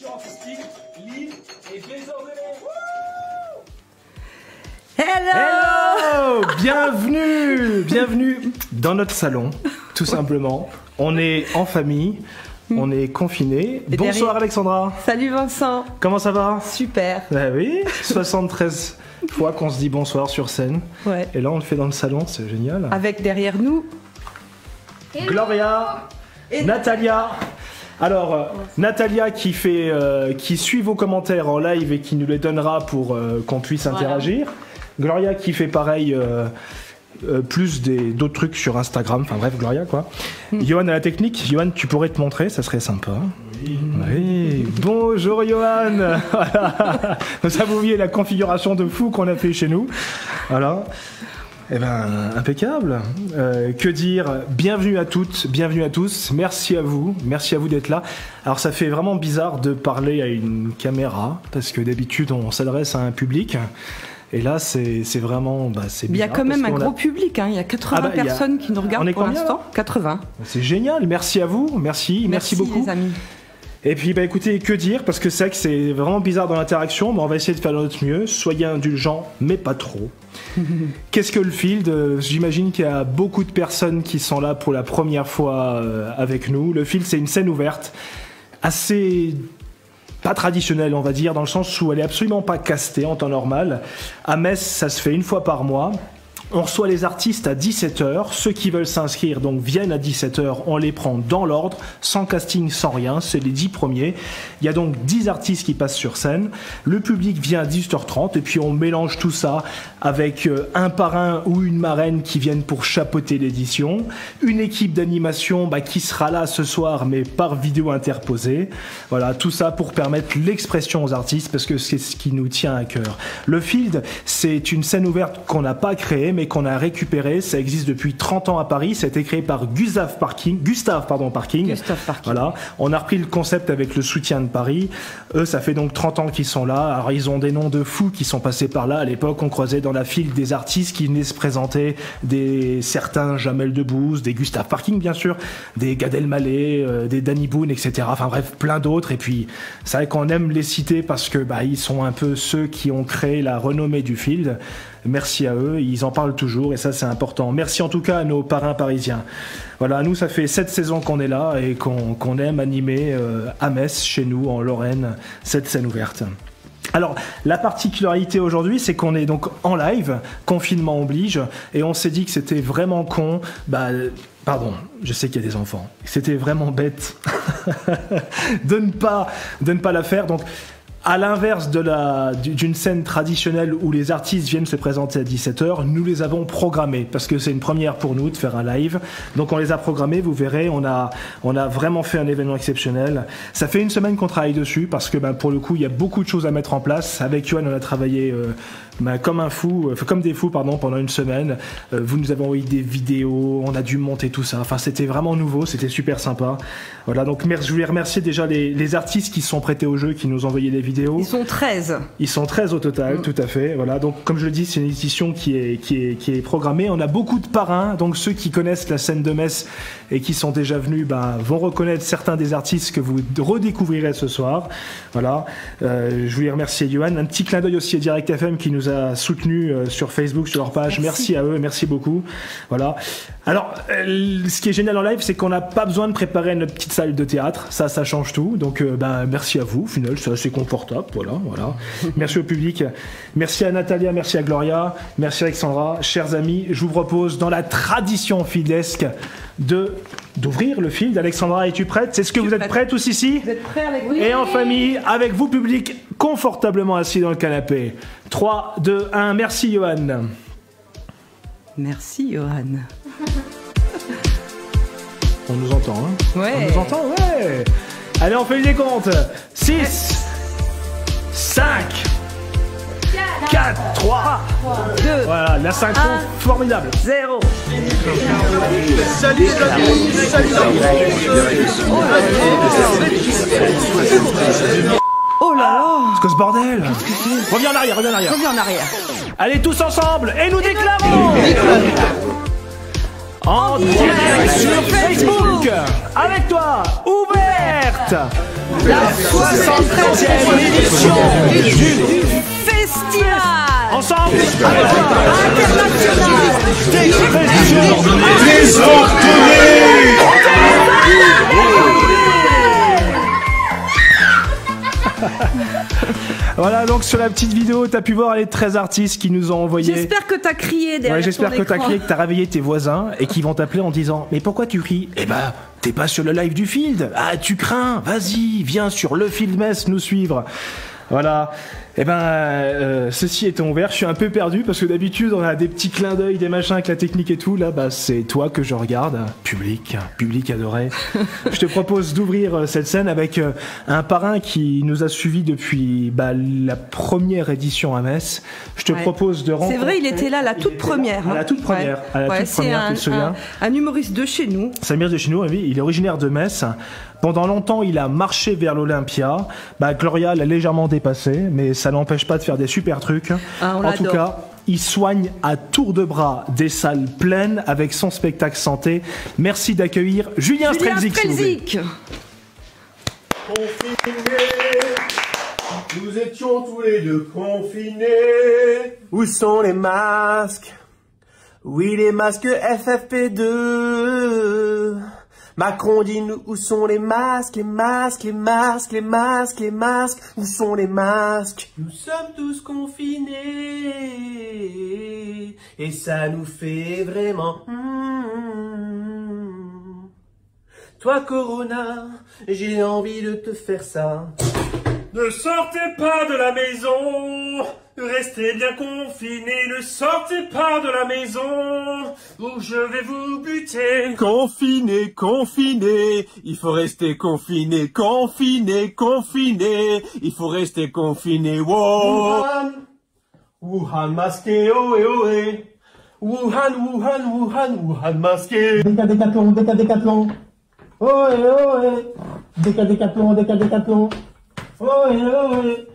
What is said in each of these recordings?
direction artistique, Lille et désordonnée. Hello! Bienvenue dans notre salon, tout simplement. On est en famille, on est confinés. Bonsoir derrière... Alexandra. Salut Vincent. Comment ça va? Super. Bah oui, 73 fois qu'on se dit bonsoir sur scène. Ouais. Et là on le fait dans le salon, c'est génial. Avec derrière nous... Gloria et Natalia. Alors, Natalia qui suit vos commentaires en live et qui nous les donnera pour qu'on puisse interagir. Gloria qui fait pareil, plus d'autres trucs sur Instagram. Enfin bref, Gloria quoi. Johan à la technique. Johan, tu pourrais te montrer, ça serait sympa. Oui. Bonjour Johan. Voilà. Ça vous voyez la configuration de fou qu'on a fait chez nous. Voilà. Eh ben, impeccable. Que dire? Bienvenue à toutes, bienvenue à tous. Merci à vous d'être là. Alors ça fait vraiment bizarre de parler à une caméra parce que d'habitude on s'adresse à un public. Et là c'est vraiment c'est bizarre. Il y a quand même un gros public, hein. Il y a 80 personnes qui nous regardent pour l'instant. 80. C'est génial. Merci à vous. Merci beaucoup. Les amis. Et puis écoutez, que dire, parce que c'est vrai que c'est vraiment bizarre dans l'interaction, mais on va essayer de faire de notre mieux. Soyez indulgents, mais pas trop. Qu'est-ce que le Field? J'imagine qu'il y a beaucoup de personnes qui sont là pour la première fois avec nous. Le Field, c'est une scène ouverte, assez pas traditionnelle, on va dire, dans le sens où elle est absolument pas castée en temps normal. À Metz, ça se fait une fois par mois. On reçoit les artistes à 17h. Ceux qui veulent s'inscrire donc viennent à 17h. On les prend dans l'ordre, sans casting, sans rien. C'est les 10 premiers. Il y a donc 10 artistes qui passent sur scène. Le public vient à 18h30 et puis on mélange tout ça avec un parrain ou une marraine qui viennent pour chapeauter l'édition. Une équipe d'animation qui sera là ce soir mais par vidéo interposée. Voilà, tout ça pour permettre l'expression aux artistes parce que c'est ce qui nous tient à cœur. Le Field, c'est une scène ouverte qu'on n'a pas créée mais qu'on a récupéré. Ça existe depuis 30 ans à Paris. Ça a été créé par Gustave Parking. Voilà. On a repris le concept avec le soutien de Paris. Eux, ça fait donc 30 ans qu'ils sont là. Alors, ils ont des noms de fous qui sont passés par là. À l'époque, on croisait dans la file des artistes qui venaient se présenter, certains Jamel Debbouze, des Gustave Parking, bien sûr, des Gad Elmaleh, des Danny Boone, etc. Enfin bref, plein d'autres. Et puis, c'est vrai qu'on aime les citer parce que, ils sont un peu ceux qui ont créé la renommée du Field. Merci à eux, ils en parlent toujours et ça c'est important. Merci en tout cas à nos parrains parisiens. Voilà, nous ça fait 7 saisons qu'on est là et qu'on aime animer à Metz, chez nous, en Lorraine, cette scène ouverte. Alors, la particularité aujourd'hui, c'est qu'on est donc en live, confinement oblige, et on s'est dit que c'était vraiment con, pardon, je sais qu'il y a des enfants, c'était vraiment bête de ne pas la faire, donc... À l'inverse d'une scène traditionnelle où les artistes viennent se présenter à 17h, nous les avons programmés parce que c'est une première pour nous de faire un live. Donc on les a programmés, vous verrez, on a vraiment fait un événement exceptionnel. Ça fait une semaine qu'on travaille dessus parce que pour le coup, il y a beaucoup de choses à mettre en place. Avec Johan, on a travaillé comme des fous pendant une semaine. Vous nous avez envoyé des vidéos, on a dû monter tout ça. Enfin, c'était vraiment nouveau, c'était super sympa. Voilà, donc je voulais remercier déjà les artistes qui se sont prêtés au jeu, qui nous ont envoyé des vidéos. Ils sont 13. Ils sont 13 au total, tout à fait. Voilà, donc comme je le dis, c'est une édition qui est programmée. On a beaucoup de parrains, donc ceux qui connaissent la scène de Metz et qui sont déjà venus vont reconnaître certains des artistes que vous redécouvrirez ce soir. Voilà, je voulais remercier Johan. Un petit clin d'œil aussi à Direct FM qui nous a soutenus sur Facebook, sur leur page. Merci à eux, merci beaucoup. Voilà. Alors, ce qui est génial en live, c'est qu'on n'a pas besoin de préparer notre petite salle de théâtre. Ça change tout. Donc, merci à vous. Au final, c'est assez confortable. Voilà. Merci au public. Merci à Natalia, merci à Gloria, merci à Alexandra. Chers amis, je vous propose, dans la tradition fildesque, d'ouvrir le Field. Alexandra, es-tu prête? Est-ce que vous êtes prêts tous ici? Vous êtes prêts avec vous? Et en famille, avec vous, public, confortablement assis dans le canapé. 3, 2, 1. Merci, Johan. Merci, Johan. On nous entend, hein? Ouais. On nous entend, ouais. Allez, on fait les comptes. 6, 5, 4, 3, 2. Voilà, la synchro formidable. 0. Salut, Oh là là! C'est quoi ce bordel? Reviens en arrière. Reviens en arrière. Allez tous ensemble et nous déclarons en direct sur Facebook avec toi, ouverte la 73e 11e édition du Festival Ensemble international des Voilà, donc sur la petite vidéo, t'as pu voir les 13 artistes qui nous ont envoyé. J'espère que t'as crié derrière. Ouais, j'espère ton que t'as écran. crié, que t'as réveillé tes voisins et qu'ils vont t'appeler en disant mais pourquoi tu cries? Eh ben, t'es pas sur le live du Field. Ah, tu crains? Vas-y, viens sur le Field Metz nous suivre. Voilà. Eh ben, ceci étant ouvert, je suis un peu perdu parce que d'habitude on a des petits clins d'œil, des machins avec la technique et tout. Là, bah c'est toi que je regarde, public adoré. Je te propose d'ouvrir cette scène avec un parrain qui nous a suivis depuis la première édition à Metz. Je te propose de rencontrer. C'est vrai, il était là la toute première. À la toute première. À la toute première, tu te souviens? Un humoriste de chez nous. Samir de chez nous, oui, il est originaire de Metz. Pendant longtemps, il a marché vers l'Olympia. Gloria l'a légèrement dépassé, mais ça n'empêche pas de faire des super trucs. En tout cas, il soigne à tour de bras des salles pleines avec son spectacle santé. Merci d'accueillir Julien Strelzik. Confinés, nous étions tous les deux confinés. Où sont les masques? Oui, les masques FFP2. Macron dit nous, où sont les masques, les masques, les masques, les masques, les masques, où sont les masques? Nous sommes tous confinés, et ça nous fait vraiment... Toi Corona, j'ai envie de te faire ça. Ne sortez pas de la maison, restez bien confinés, ne sortez pas de la maison, ou je vais vous buter. Confiné, confiné, il faut rester confiné, confiné, confiné, il faut rester confiné, wow. Wuhan, Wuhan masqué, ohé, ohé. Wuhan, Wuhan, Wuhan, Wuhan masqué. Décathlon, décathlon. Ohé, ohé. Décathlon, décathlon. Ohé, ohé.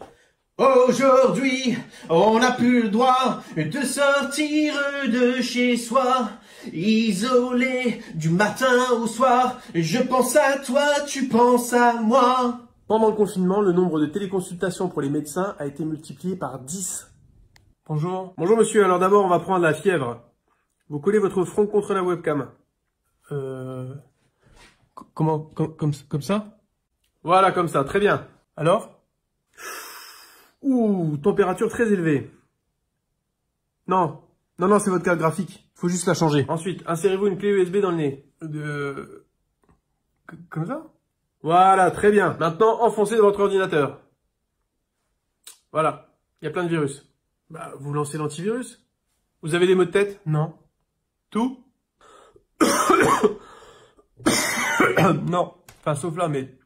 Aujourd'hui, on n'a plus le droit de sortir de chez soi, isolé du matin au soir. Je pense à toi, tu penses à moi. Pendant le confinement, le nombre de téléconsultations pour les médecins a été multiplié par 10. Bonjour. Bonjour monsieur, alors d'abord on va prendre la fièvre. Vous collez votre front contre la webcam. Comment comme ça? Voilà, comme ça, très bien. Alors? Ouh, température très élevée. Non, c'est votre carte graphique. Faut juste la changer. Ensuite, insérez-vous une clé USB dans le nez. Comme ça? Voilà, très bien. Maintenant, enfoncez dans votre ordinateur. Voilà, il y a plein de virus. Vous lancez l'antivirus. Vous avez des maux de tête? Non. Tout? Non. Enfin, sauf là, mais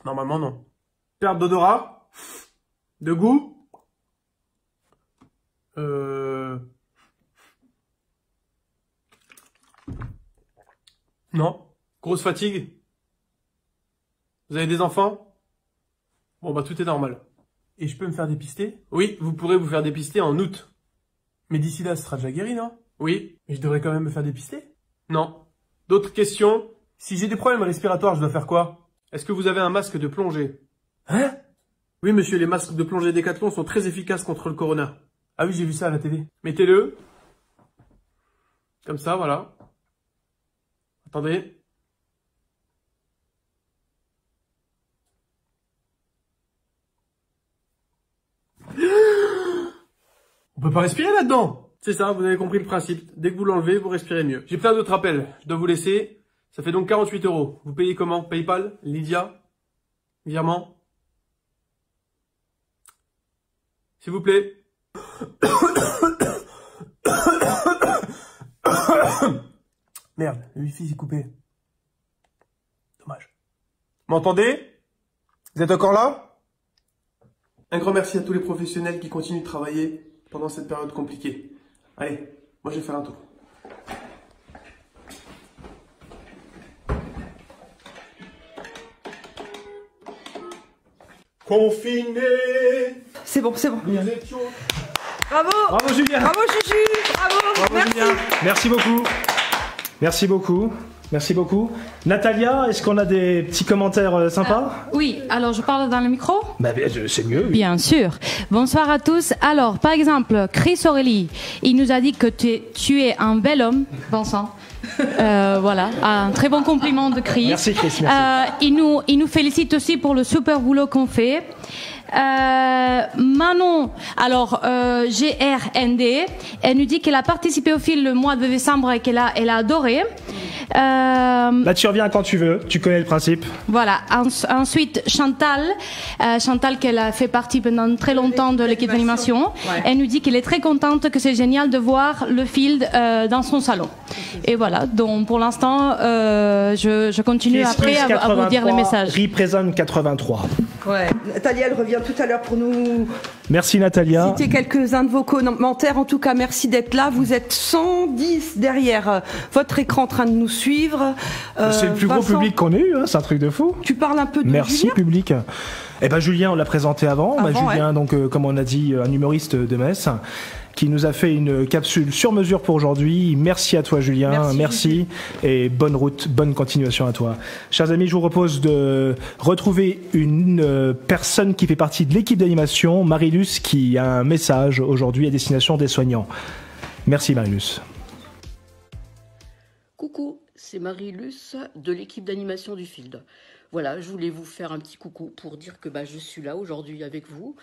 normalement, non. Perte d'odorat? De goût? Non. Grosse fatigue? Vous avez des enfants? Bon, tout est normal. Et je peux me faire dépister? Oui, vous pourrez vous faire dépister en août. Mais d'ici là, ce sera déjà guéri, non? Oui. Mais je devrais quand même me faire dépister? Non. D'autres questions? Si j'ai des problèmes respiratoires, je dois faire quoi? Est-ce que vous avez un masque de plongée? Hein? Oui, monsieur, les masques de plongée Décathlon sont très efficaces contre le corona. Ah oui, j'ai vu ça à la télé. Mettez-le. Comme ça, voilà. Attendez. On peut pas respirer là-dedans. C'est ça, vous avez compris le principe. Dès que vous l'enlevez, vous respirez mieux. J'ai plein d'autres appels. Je dois vous laisser. Ça fait donc 48 €. Vous payez comment? PayPal? Lydia? Virement? S'il vous plaît. Merde, le wifi s'est coupé. Dommage. M'entendez? Vous êtes encore là? Un grand merci à tous les professionnels qui continuent de travailler pendant cette période compliquée. Allez, moi je vais faire un tour. Confiné. C'est bon, c'est bon. Nous étions... Bravo. Bravo Julien. Bravo Juju. Bravo. Bravo Merci. Julien. Merci beaucoup. Merci beaucoup. Merci beaucoup. Natalia, est-ce qu'on a des petits commentaires sympas? Oui, alors je parle dans le micro? Bah, c'est mieux. Oui. Bien sûr. Bonsoir à tous. Alors, par exemple, Chris Aurélie, il nous a dit que tu es un bel homme, Vincent. Voilà, un très bon compliment de Chris. Merci Chris, merci. Il nous félicite aussi pour le super boulot qu'on fait. Manon, alors GRND, elle nous dit qu'elle a participé au film le mois de décembre et qu'elle a adoré. Là tu reviens quand tu veux, tu connais le principe. Voilà, ensuite Chantal qu'elle a fait partie pendant très longtemps de l'équipe d'animation. Ouais. Elle nous dit qu'elle est très contente, que c'est génial de voir le field dans son salon. Et voilà, donc pour l'instant je continue après à vous dire les messages. Represent 83. Ouais, Natalia elle revient tout à l'heure pour nous. Merci Natalia. Citer quelques-uns de vos commentaires. En tout cas, merci d'être là. Vous êtes 110 derrière votre écran en train de nous suivre. C'est le plus gros public qu'on ait eu, hein, c'est un truc de fou. Tu parles un peu de Merci Julien public. Eh ben Julien, on l'a présenté avant. Julien, ouais. Donc comme on a dit, un humoriste de Metz, qui nous a fait une capsule sur mesure pour aujourd'hui. Merci à toi Julien, merci et bonne route, bonne continuation à toi. Chers amis, je vous propose de retrouver une personne qui fait partie de l'équipe d'animation, Marilus, qui a un message aujourd'hui à destination des soignants. Merci Marilus. Coucou, c'est Marilus de l'équipe d'animation du Field. Voilà, je voulais vous faire un petit coucou pour dire que je suis là aujourd'hui avec vous.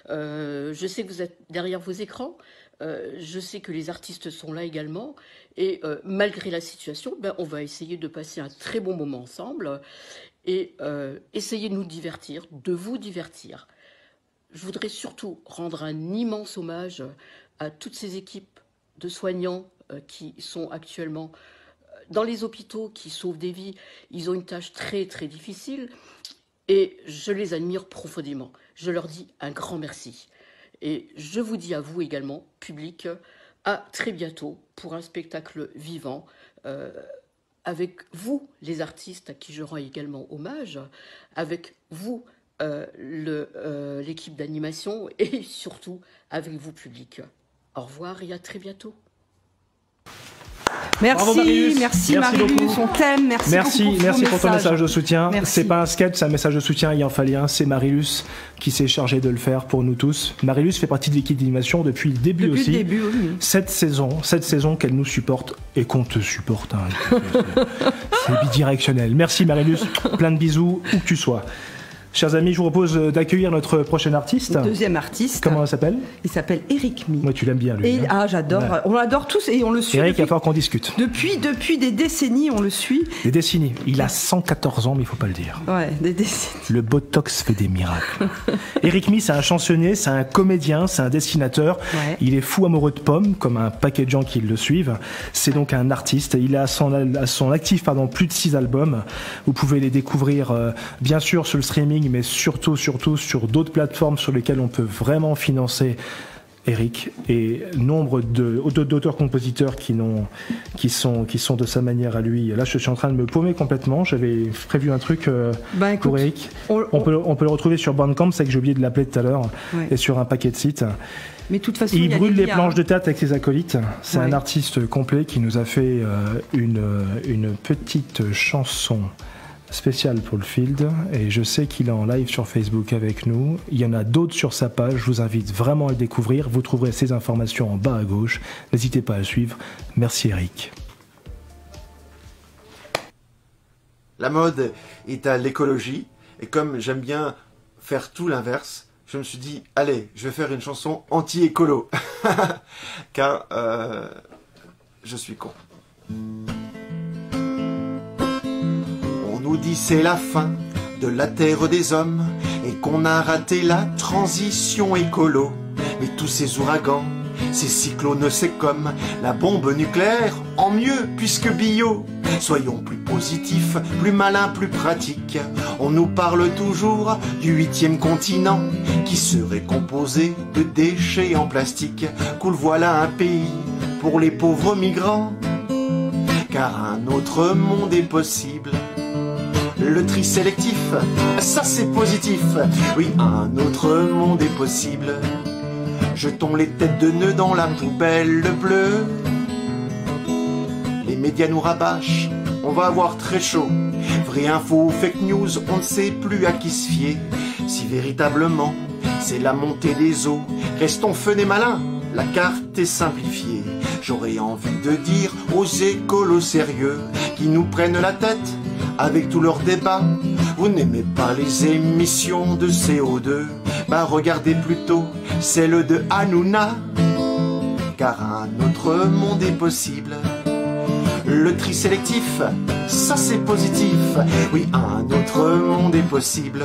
Je sais que vous êtes derrière vos écrans. Je sais que les artistes sont là également. Et malgré la situation, on va essayer de passer un très bon moment ensemble et essayer de nous divertir, de vous divertir. Je voudrais surtout rendre un immense hommage à toutes ces équipes de soignants qui sont actuellement dans les hôpitaux, qui sauvent des vies. Ils ont une tâche très très difficile et je les admire profondément. Je leur dis un grand merci. Et je vous dis à vous également, public, à très bientôt pour un spectacle vivant avec vous, les artistes à qui je rends également hommage, avec vous, l'équipe d'animation et surtout avec vous, public. Au revoir et à très bientôt. Merci, merci Marilus, on t'aime, merci pour ton message de soutien. C'est pas un sketch, c'est un message de soutien, il en fallait un, c'est Marilus qui s'est chargé de le faire pour nous tous. Marilus fait partie de l'équipe d'animation depuis le début aussi. Depuis le début, oui. Cette saison qu'elle nous supporte et qu'on te supporte. Hein. C'est bidirectionnel. Merci Marilus, plein de bisous où que tu sois. Chers amis, je vous propose d'accueillir notre prochain artiste. Le deuxième artiste. Comment il s'appelle? Il s'appelle Eric Mi. Moi, tu l'aimes bien, lui. J'adore. Ouais. On l'adore tous et on le suit. Eric, il va falloir qu'on discute. Depuis des décennies, on le suit. Des décennies. Il a 114 ans, mais il faut pas le dire. Ouais, des décennies. Le Botox fait des miracles. Eric Mi, c'est un chansonnier, c'est un comédien, c'est un dessinateur. Ouais. Il est fou amoureux de pommes, comme un paquet de gens qui le suivent. C'est donc un artiste. Il a à son actif plus de 6 albums. Vous pouvez les découvrir, bien sûr, sur le streaming, mais surtout sur d'autres plateformes sur lesquelles on peut vraiment financer Eric et nombre d'auteurs-compositeurs qui sont de sa manière à lui. Là, je suis en train de me paumer complètement. J'avais prévu un truc pour Eric. On peut le retrouver sur Bandcamp, c'est que j'ai oublié de l'appeler tout à l'heure, et sur un paquet de sites. Mais de toute façon, il brûle les planches de théâtre avec ses acolytes. C'est un artiste complet qui nous a fait une petite chanson spécial pour le Field, et je sais qu'il est en live sur Facebook avec nous. Il y en a d'autres sur sa page, je vous invite vraiment à le découvrir. Vous trouverez ces informations en bas à gauche. N'hésitez pas à le suivre. Merci Eric. La mode est à l'écologie, et comme j'aime bien faire tout l'inverse, je me suis dit, allez, je vais faire une chanson anti-écolo. Car je suis con. On nous dit c'est la fin de la terre des hommes et qu'on a raté la transition écolo. Mais tous ces ouragans, ces cyclones, c'est comme la bombe nucléaire, en mieux puisque bio. Soyons plus positifs, plus malins, plus pratiques. On nous parle toujours du 8e continent qui serait composé de déchets en plastique. Cool, voilà un pays pour les pauvres migrants, car un autre monde est possible. Le tri sélectif, ça c'est positif. Oui, un autre monde est possible. Jetons les têtes de nœuds dans la poubelle bleue. Les médias nous rabâchent on va avoir très chaud. Vraie info ou fake news, on ne sait plus à qui se fier. Si véritablement c'est la montée des eaux, restons fun et malins, la carte est simplifiée. J'aurais envie de dire aux écolos sérieux qui nous prennent la tête avec tous leurs débats. Vous n'aimez pas les émissions de CO2, bah regardez plutôt celle de Hanouna, car un autre monde est possible. Le tri sélectif, ça c'est positif, oui un autre monde est possible.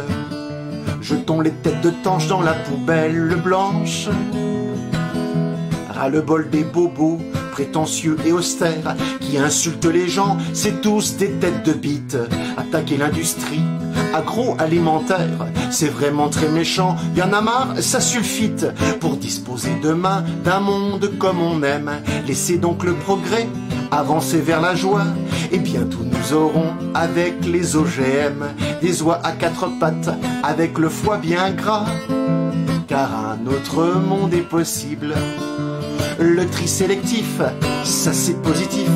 Jetons les têtes de tanche dans la poubelle blanche. Ras-le-bol des bobos, prétentieux et austères, qui insultent les gens, c'est tous des têtes de bite. Attaquer l'industrie agroalimentaire, c'est vraiment très méchant, y'en a marre, ça suffite. Pour disposer demain d'un monde comme on aime, laissez donc le progrès avancer vers la joie, et bientôt nous aurons avec les OGM des oies à quatre pattes avec le foie bien gras, car un autre monde est possible. Le tri sélectif, ça c'est positif,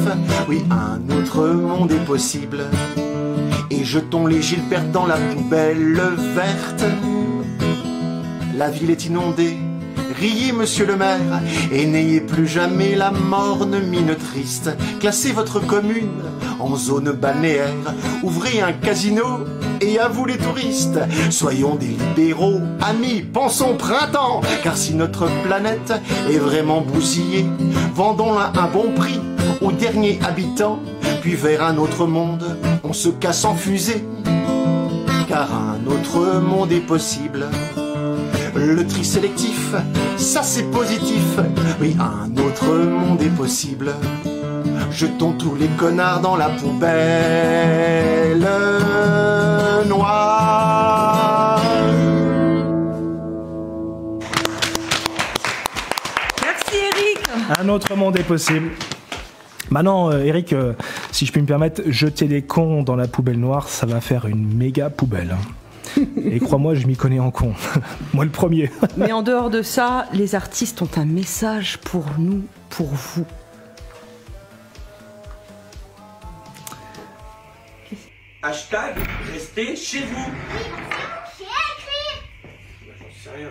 oui un autre monde est possible. Et jetons les Gilbert dans la poubelle verte. La ville est inondée, riez monsieur le maire, et n'ayez plus jamais la morne mine triste. Classez votre commune en zone balnéaire, ouvrez un casino, et à vous les touristes. Soyons des libéraux, amis, pensons printemps, car si notre planète est vraiment bousillée, vendons-la un bon prix aux derniers habitants, puis vers un autre monde, on se casse en fusée, car un autre monde est possible. Le tri sélectif, ça c'est positif, oui un autre monde est possible. Jetons tous les connards dans la poubelle noire. Merci Eric. Un autre monde est possible. Maintenant, Eric, si je puis me permettre, jeter les cons dans la poubelle noire, ça va faire une méga poubelle. Et crois-moi, je m'y connais en con. Moi le premier. Mais en dehors de ça, les artistes ont un message pour nous, pour vous. Hashtag restez chez vous. J'ai écrit. J'en sais rien.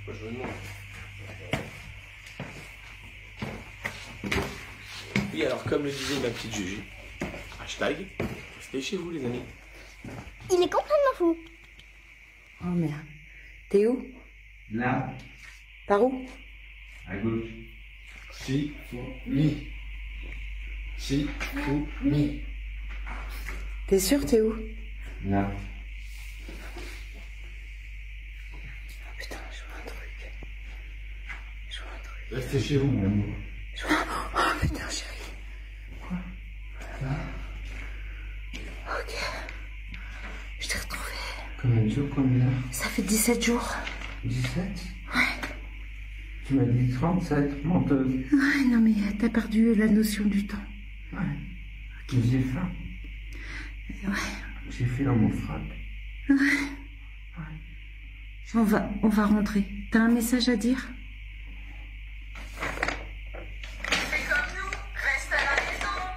Moi je me demande. Oui, alors comme le disait ma petite Juju, hashtag restez chez vous les amis. Il est complètement fou. Oh merde. T'es où? Là. Par où? À gauche. Si, fou, mi. Si, fou, mi. T'es sûr, t'es où? Là. Oh putain, je vois un truc. Je vois un truc. Restez chez vous, mon amour. Je vois... Oh putain, chérie. Quoi? Là. Ok. Je t'ai retrouvé. Combien de jours, combien? Ça fait 17 jours. 17? Ouais. Tu m'as dit 37, menteuse. Ouais, non mais t'as perdu la notion du temps. Ouais. Mais j'ai faim. Ouais. J'ai fait dans mon frappe. Ouais. On va rentrer. T'as un message à dire?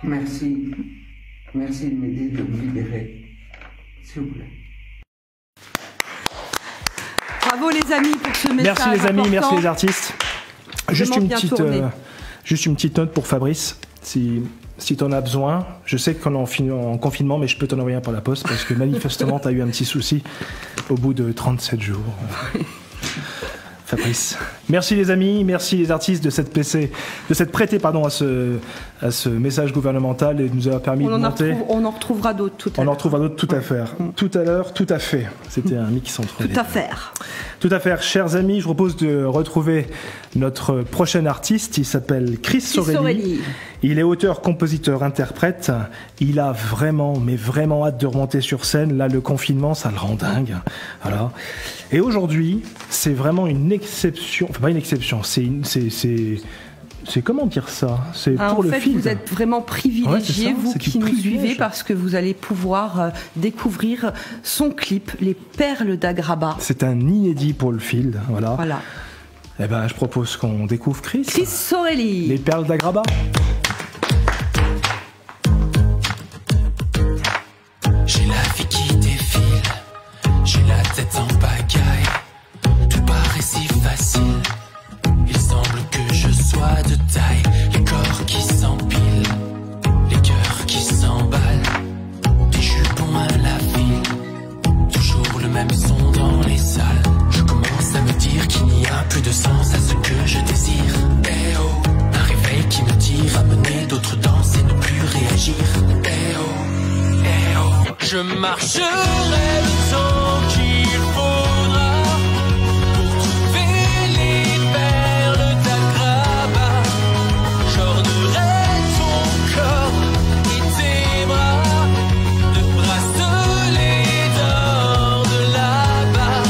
Merci. Merci de m'aider, de me libérer. S'il vous plaît. Bravo les amis pour ce message. Merci les amis, important. merci les artistes. Juste Vraiment une, bien petite, tourné. juste une petite note pour Fabrice. Si t'en as besoin, je sais qu'on est en confinement, mais je peux t'en envoyer un par la poste parce que manifestement t'as eu un petit souci au bout de 37 jours. Fabrice. Merci les amis, merci les artistes de s'être prêtés à ce message gouvernemental et de nous avoir permis de monter. On en retrouvera d'autres tout à l'heure. On en retrouvera d'autres tout à faire. Tout à l'heure, tout à fait. C'était un mix entre les Tout à deux. faire. Tout à fait, chers amis, je vous propose de retrouver notre prochain artiste. Il s'appelle Chris Sorelli. Il est auteur, compositeur, interprète. Il a vraiment, mais vraiment hâte de remonter sur scène. Là, le confinement, ça le rend dingue. Voilà. Et aujourd'hui, c'est vraiment une exception. Enfin, pas une exception. C'est comment dire ça? C'est pour le film. Vous êtes vraiment privilégiés, vous qui nous suivez, parce que vous allez pouvoir découvrir son clip, Les Perles d'Agraba. C'est un inédit pour le Field, voilà. Voilà. Eh ben, je propose qu'on découvre Chris. Chris Sorelli. Les Perles d'Agraba. est sale. Je commence à me dire qu'il n'y a plus de sens à ce que je désire. Eh oh, un réveil qui me dit ramener d'autres danses et ne plus réagir. Eh oh, je marcherai le temps qu'il faudra pour trouver les perles d'Agraba. J'ornerai ton corps et tes bras de bracelets d'or de là-bas.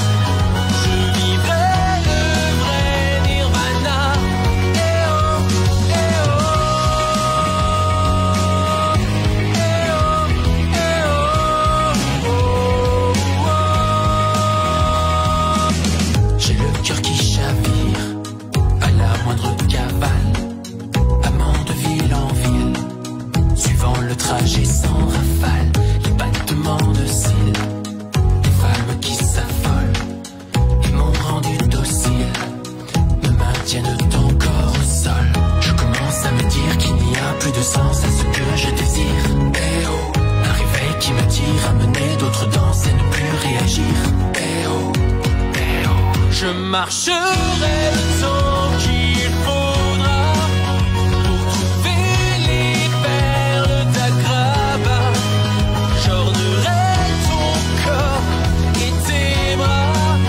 Je vivrai le vrai nirvana. Eh oh, eh oh, eh oh, eh oh, oh, oh. J'ai le cœur qui chavire à la moindre cavale, amant de ville en ville, suivant le trajet sans rafale, les battements de cils, les femmes qui s'affolent et m'ont rendu docile, me maintiennent encore au sol. Je commence à me dire qu'il n'y a plus de sens à ce que je désire. Eh oh, un réveil qui me dit ramener d'autres danses et ne plus réagir. Eh oh, eh oh, je marcherai le temps qu'il faudra pour trouver les perles d'Agraba. J'ornerai ton corps et tes bras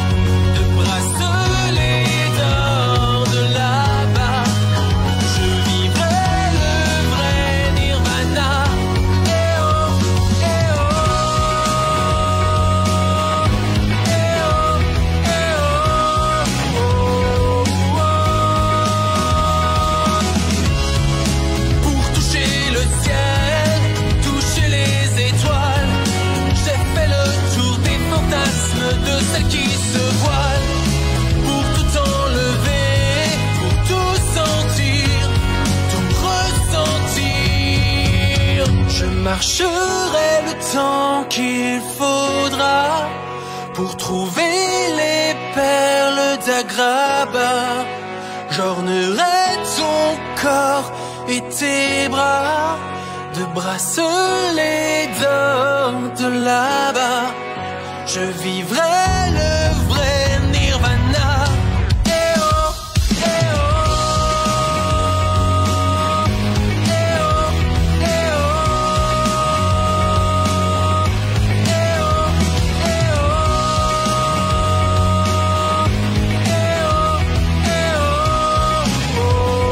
de bracelets d'or de là-bas. Je vivrai le vrai nirvana. Eh oh, eh oh, eh oh, eh oh, oh, oh. Pour toucher le ciel, toucher les étoiles, j'ai fait le tour des fantasmes de celles qui se voilent. Pour tout enlever, pour tout sentir, tout ressentir. Je marcherai le temps qu'il faudra pour trouver les perles d'Agraba. J'ornerai ton corps et tes bras de bracelets d'or de là-bas. Je vivrai le vrai nirvana. Eh oh, eh oh, eh oh, eh oh, eh oh, eh oh, eh oh, oh, oh.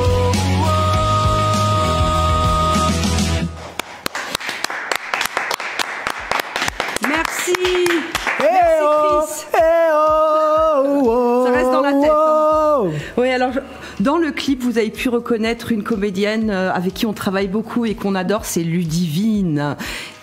Merci. oh, Chris. Ça reste dans la tête. Hein. Oui, alors dans le clip, vous avez pu reconnaître une comédienne avec qui on travaille beaucoup et qu'on adore, c'est Ludivine.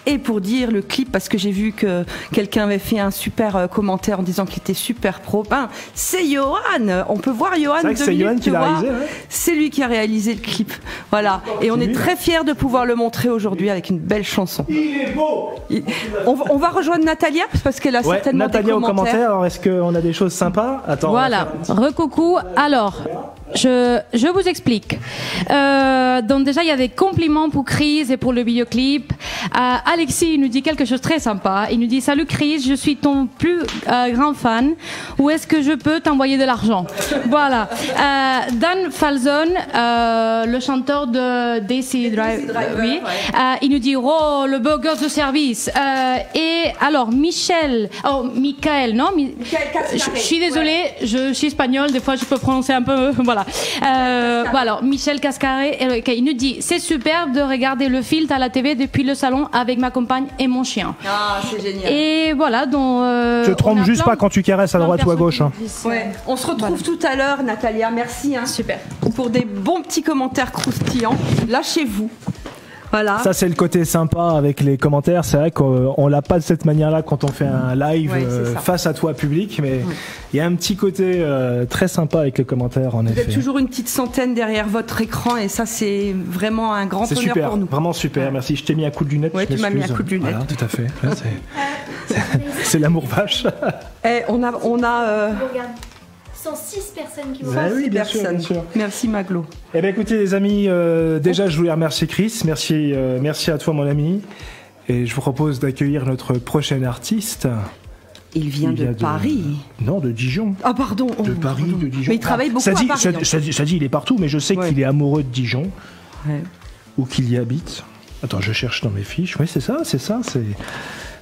Et pour dire le clip, parce que j'ai vu que quelqu'un avait fait un super commentaire en disant qu'il était super pro, ben, c'est Johan. On peut voir Johan. C'est Johan qui l'a réalisé. Ouais. C'est lui qui a réalisé le clip. Voilà. Et on est très fiers de pouvoir le montrer aujourd'hui avec une belle chanson. Il est beau. On va rejoindre Natalia parce qu'elle a certainement Natalia des commentaires. au commentaire. Alors, est-ce qu'on a des choses sympas? Attends. Voilà. Recoucou. Alors. Je vous explique. Donc déjà, il y a des compliments pour Chris et pour le vidéoclip. Alexis nous dit quelque chose de très sympa. Il nous dit « Salut Chris, je suis ton plus grand fan. Où est-ce que je peux t'envoyer de l'argent ?» Voilà. Dan Falzon, le chanteur de Daisy Drive, oui, il nous dit « Oh, le burger de service. » Et alors, Michael, non, je suis désolée, je suis espagnole, des fois je peux prononcer un peu, voilà. Voilà, Michel Cascaré, il nous dit c'est superbe de regarder le film à la TV depuis le salon avec ma compagne et mon chien. Ah, c'est génial. Et voilà, donc. Je te trompe juste pas quand tu caresses à droite ou à gauche. Hein. Ouais. On se retrouve tout à l'heure, Natalia. Merci. Hein. Super. Pour des bons petits commentaires croustillants. Lâchez-vous. Voilà. Ça, c'est le côté sympa avec les commentaires. C'est vrai qu'on l'a pas de cette manière-là quand on fait un live face à toi public, mais il y a un petit côté très sympa avec les commentaires, en effet. Vous êtes toujours une petite centaine derrière votre écran et ça, c'est vraiment un grand honneur super, pour nous. Vraiment super, merci. Je t'ai mis un coup de lunette. Ouais, tu m'as mis un coup de lunette. Voilà, tout à fait. C'est l'amour vache. Et on a Regarde. 106 personnes qui vont voir. Oui, bien sûr. Merci Maglo. Eh bien écoutez les amis, déjà je voulais remercier Chris, merci à toi mon ami, et je vous propose d'accueillir notre prochain artiste. Il vient de Paris. Non, de Dijon. Ah pardon. De Paris, de Dijon. Mais il travaille beaucoup à Paris. Ça dit, il est partout, mais je sais qu'il est amoureux de Dijon. Ouais. Ou qu'il y habite. Attends, je cherche dans mes fiches. Oui, c'est ça.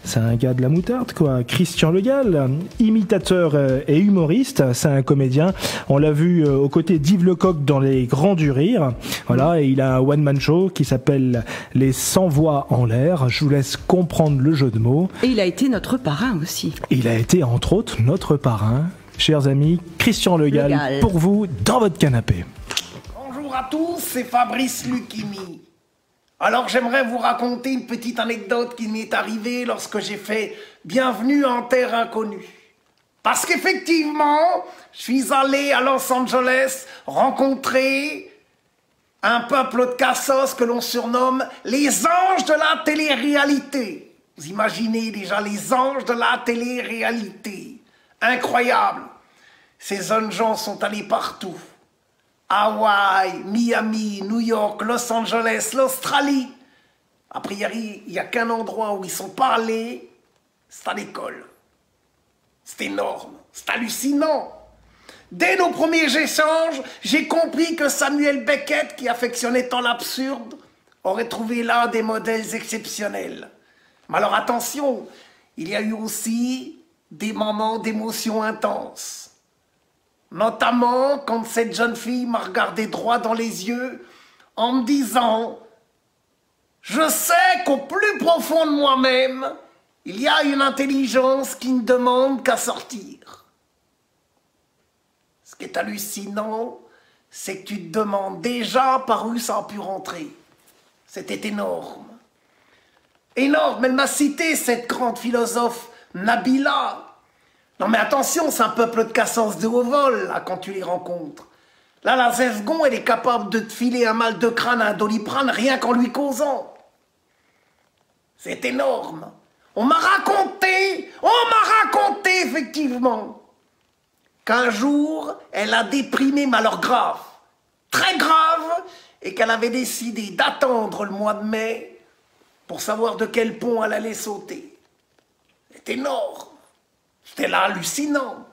C'est un gars de la moutarde, quoi. Christian Le Gall, imitateur et humoriste, c'est un comédien. On l'a vu aux côtés d'Yves Lecoq dans Les Grands du Rire. Voilà, et il a un one-man show qui s'appelle Les 100 voix en l'air. Je vous laisse comprendre le jeu de mots. Et il a été notre parrain aussi. Il a été, entre autres, notre parrain. Chers amis, Christian Le Gall, pour vous, dans votre canapé. Bonjour à tous, c'est Fabrice Lucchini. Alors j'aimerais vous raconter une petite anecdote qui m'est arrivée lorsque j'ai fait Bienvenue en Terre Inconnue. Parce qu'effectivement, je suis allé à Los Angeles rencontrer un peuple de cassos que l'on surnomme les anges de la télé-réalité. Vous imaginez déjà les anges de la télé-réalité. Incroyable. Ces jeunes gens sont allés partout. Hawaï, Miami, New York, Los Angeles, l'Australie. A priori, il n'y a qu'un endroit où ils sont pas allés, c'est à l'école. C'est énorme, c'est hallucinant. Dès nos premiers échanges, j'ai compris que Samuel Beckett, qui affectionnait tant l'absurde, aurait trouvé là des modèles exceptionnels. Mais alors attention, il y a eu aussi des moments d'émotion intenses. Notamment quand cette jeune fille m'a regardé droit dans les yeux en me disant « Je sais qu'au plus profond de moi-même, il y a une intelligence qui ne demande qu'à sortir. » Ce qui est hallucinant, c'est que tu te demandes déjà par où ça a pu rentrer. C'était énorme. Énorme, elle m'a cité cette grande philosophe Nabila. Non mais attention, c'est un peuple de cassos de haut vol, là, quand tu les rencontres. Là, la Zesgon, elle est capable de te filer un mal de crâne à un Doliprane rien qu'en lui causant. C'est énorme. On m'a raconté effectivement, qu'un jour, elle a déprimé, mais alors grave, très grave, et qu'elle avait décidé d'attendre le mois de mai pour savoir de quel pont elle allait sauter. C'est énorme. C'était là hallucinant.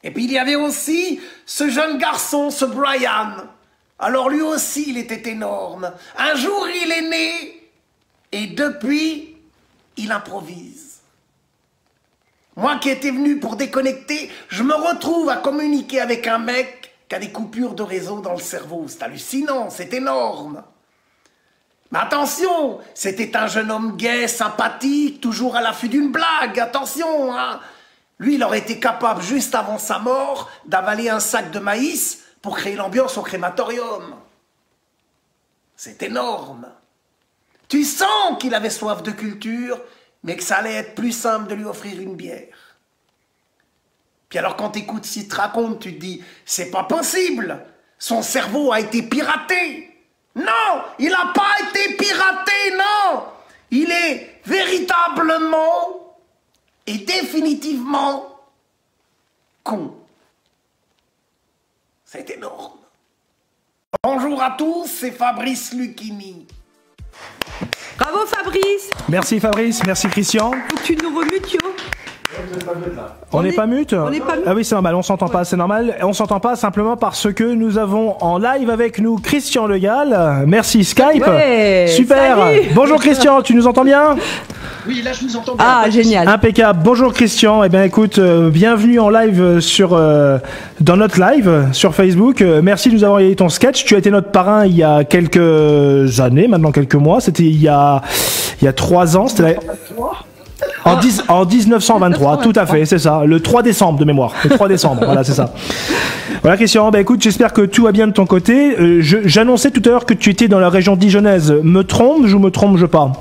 Et puis il y avait aussi ce jeune garçon, ce Brian. Alors lui aussi, il était énorme. Un jour, il est né et depuis, il improvise. Moi qui étais venu pour déconnecter, je me retrouve à communiquer avec un mec qui a des coupures de réseau dans le cerveau. C'est hallucinant, c'est énorme. Mais attention, c'était un jeune homme gai, sympathique, toujours à l'affût d'une blague, attention, hein. Lui, il aurait été capable, juste avant sa mort, d'avaler un sac de maïs pour créer l'ambiance au crématorium. C'est énorme. Tu sens qu'il avait soif de culture, mais que ça allait être plus simple de lui offrir une bière. Puis alors quand t'écoutes ce qu'il te raconte, tu te dis, c'est pas possible, son cerveau a été piraté. Non, il n'a pas été piraté, non. Il est véritablement et définitivement con. C'est énorme. Bonjour à tous, c'est Fabrice Lucchini. Bravo Fabrice. Merci Fabrice, merci Christian. Faut que tu nous remutes, Thio. On n'est pas mute. On n'est pas mute. Ah oui, c'est normal, on s'entend pas, c'est normal. On s'entend pas simplement parce que nous avons en live avec nous Christian Le Gall. Merci Skype. Ouais, super. salut. Bonjour Christian, tu nous entends bien? Oui, là je vous entends bien. Ah, génial. Impeccable. Bonjour Christian. Eh bien écoute, bienvenue en live dans notre live sur Facebook. Merci de nous avoir envoyé ton sketch. Tu as été notre parrain il y a quelques années, maintenant quelques mois. C'était il y a 3 ans. C'était en 1923, tout à fait, c'est ça. Le 3 décembre de mémoire. Le 3 décembre, voilà, c'est ça. Voilà Christian, bah écoute, j'espère que tout va bien de ton côté. J'annonçais tout à l'heure que tu étais dans la région dijonnaise. Me trompe-je ou me trompe-je pas?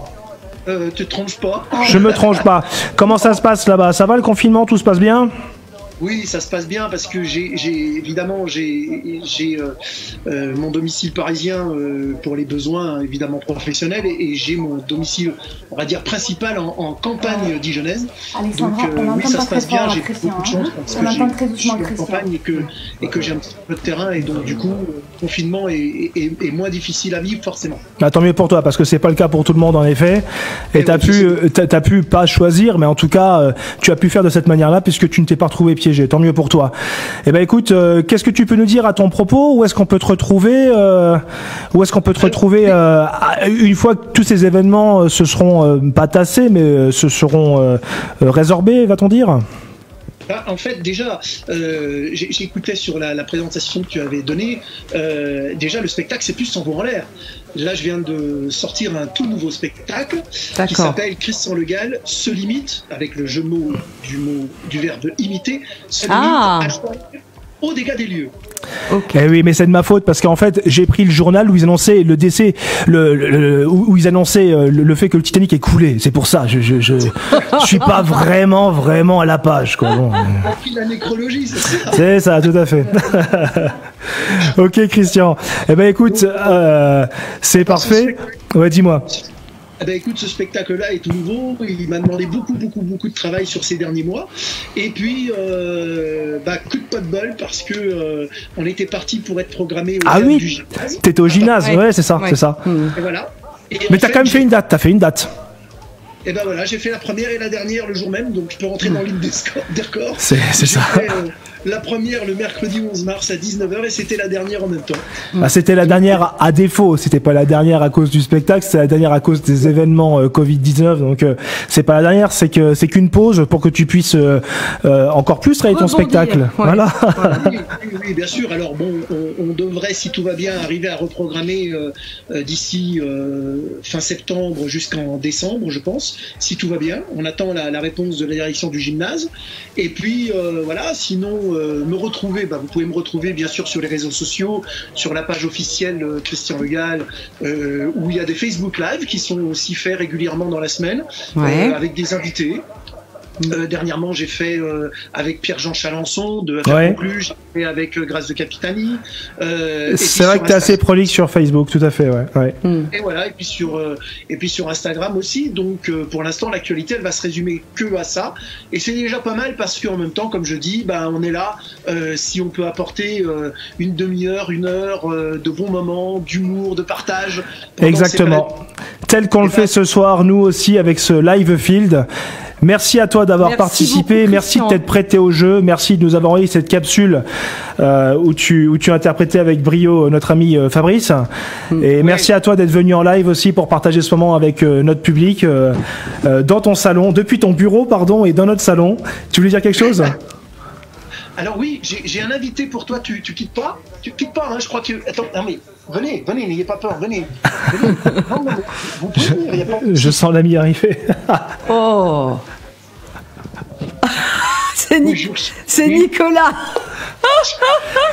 Tu te trompes pas. Je me trompe pas. Comment ça se passe là-bas? Ça va le confinement? Tout se passe bien? Oui, ça se passe bien parce que j'ai mon domicile parisien pour les besoins évidemment professionnels et j'ai mon domicile, on va dire, principal en campagne dijonnaise. Alexandra, donc oui, ça se passe bien, j'ai beaucoup de chance parce que je suis en campagne et que j'ai un petit peu de terrain et donc du coup, le confinement est moins difficile à vivre forcément. Bah, tant mieux pour toi parce que c'est pas le cas pour tout le monde en effet. Et t'as pu pas choisir, mais en tout cas, tu as pu faire de cette manière-là puisque tu ne t'es pas retrouvé piégé. Tant mieux pour toi. Eh ben écoute, qu'est-ce que tu peux nous dire à ton propos? Où est-ce qu'on peut te retrouver une fois que tous ces événements se seront pas tassés, mais se seront résorbés, va-t-on dire? En fait, déjà, j'écoutais sur la présentation que tu avais donnée. Déjà, le spectacle, c'est plus s'envoie en l'air. Là, je viens de sortir un tout nouveau spectacle qui s'appelle Christian Le Gall se limite, avec le jeu de mots du verbe imiter, se limite à choisir aux dégâts des lieux. Eh oui, mais c'est de ma faute parce qu'en fait, j'ai pris le journal où ils annonçaient le décès, où ils annonçaient le fait que le Titanic est coulé. C'est pour ça, je suis pas vraiment à la page, quoi. Bon. La nécrologie, c'est ça. C'est ça, tout à fait. Ok, Christian. Eh ben, écoute, c'est parfait. Ouais, dis-moi. Eh ben écoute, ce spectacle-là est tout nouveau. Il m'a demandé beaucoup de travail sur ces derniers mois. Et puis, coup de pas de bol parce que on était parti pour être programmé au du gymnase. T'étais au gymnase, ouais, c'est ça, c'est ça. Et voilà. Et mais t'as quand même fait une date. T'as fait une date. Et ben voilà, j'ai fait la première et la dernière le jour même, donc je peux rentrer dans l'île des records. C'est ça. Fait, la première le mercredi 11 mars à 19h et c'était la dernière en même temps. Ah, c'était la dernière à défaut, c'était pas la dernière à cause du spectacle, c'est la dernière à cause des événements Covid-19, donc c'est pas la dernière, c'est qu'une pause pour que tu puisses encore plus travailler ton spectacle. Ouais. Voilà. Oui, bien sûr. Alors bon, on devrait, si tout va bien, arriver à reprogrammer d'ici fin septembre jusqu'en décembre, je pense. Si tout va bien, on attend la réponse de la direction du gymnase. Et puis voilà, sinon me retrouver, vous pouvez me retrouver bien sûr sur les réseaux sociaux, sur la page officielle Christian Le Gall, où il y a des Facebook Live qui sont aussi faits régulièrement dans la semaine, avec des invités. Dernièrement, j'ai fait avec Pierre-Jean Chalençon de Affaires Conclues, j'ai fait avec Grâce de Capitani. C'est vrai que tu es assez prolixe sur Facebook, tout à fait, ouais. Et voilà, et puis sur Instagram aussi. Donc pour l'instant, l'actualité, elle va se résumer que à ça. Et c'est déjà pas mal parce qu'en même temps, comme je dis, on est là. Si on peut apporter une demi-heure, une heure de bons moments, d'humour, de partage. Exactement. Tel qu'on le fait ce soir, nous aussi, avec ce live field. Merci à toi d'avoir participé, beaucoup, merci de t'être prêté au jeu, merci de nous avoir envoyé cette capsule où tu as interprété avec brio notre ami Fabrice. Et merci à toi d'être venu en live aussi pour partager ce moment avec notre public dans ton salon, depuis ton bureau, et dans notre salon. Tu voulais dire quelque chose ? Alors oui, j'ai un invité pour toi, tu quittes pas ? Tu quittes pas, hein, je crois que... Attends, non mais, venez, n'ayez pas peur, venez. Non, vous pouvez venir, il n'y a pas... Je sens l'ami arriver. Oh. C'est Nicolas.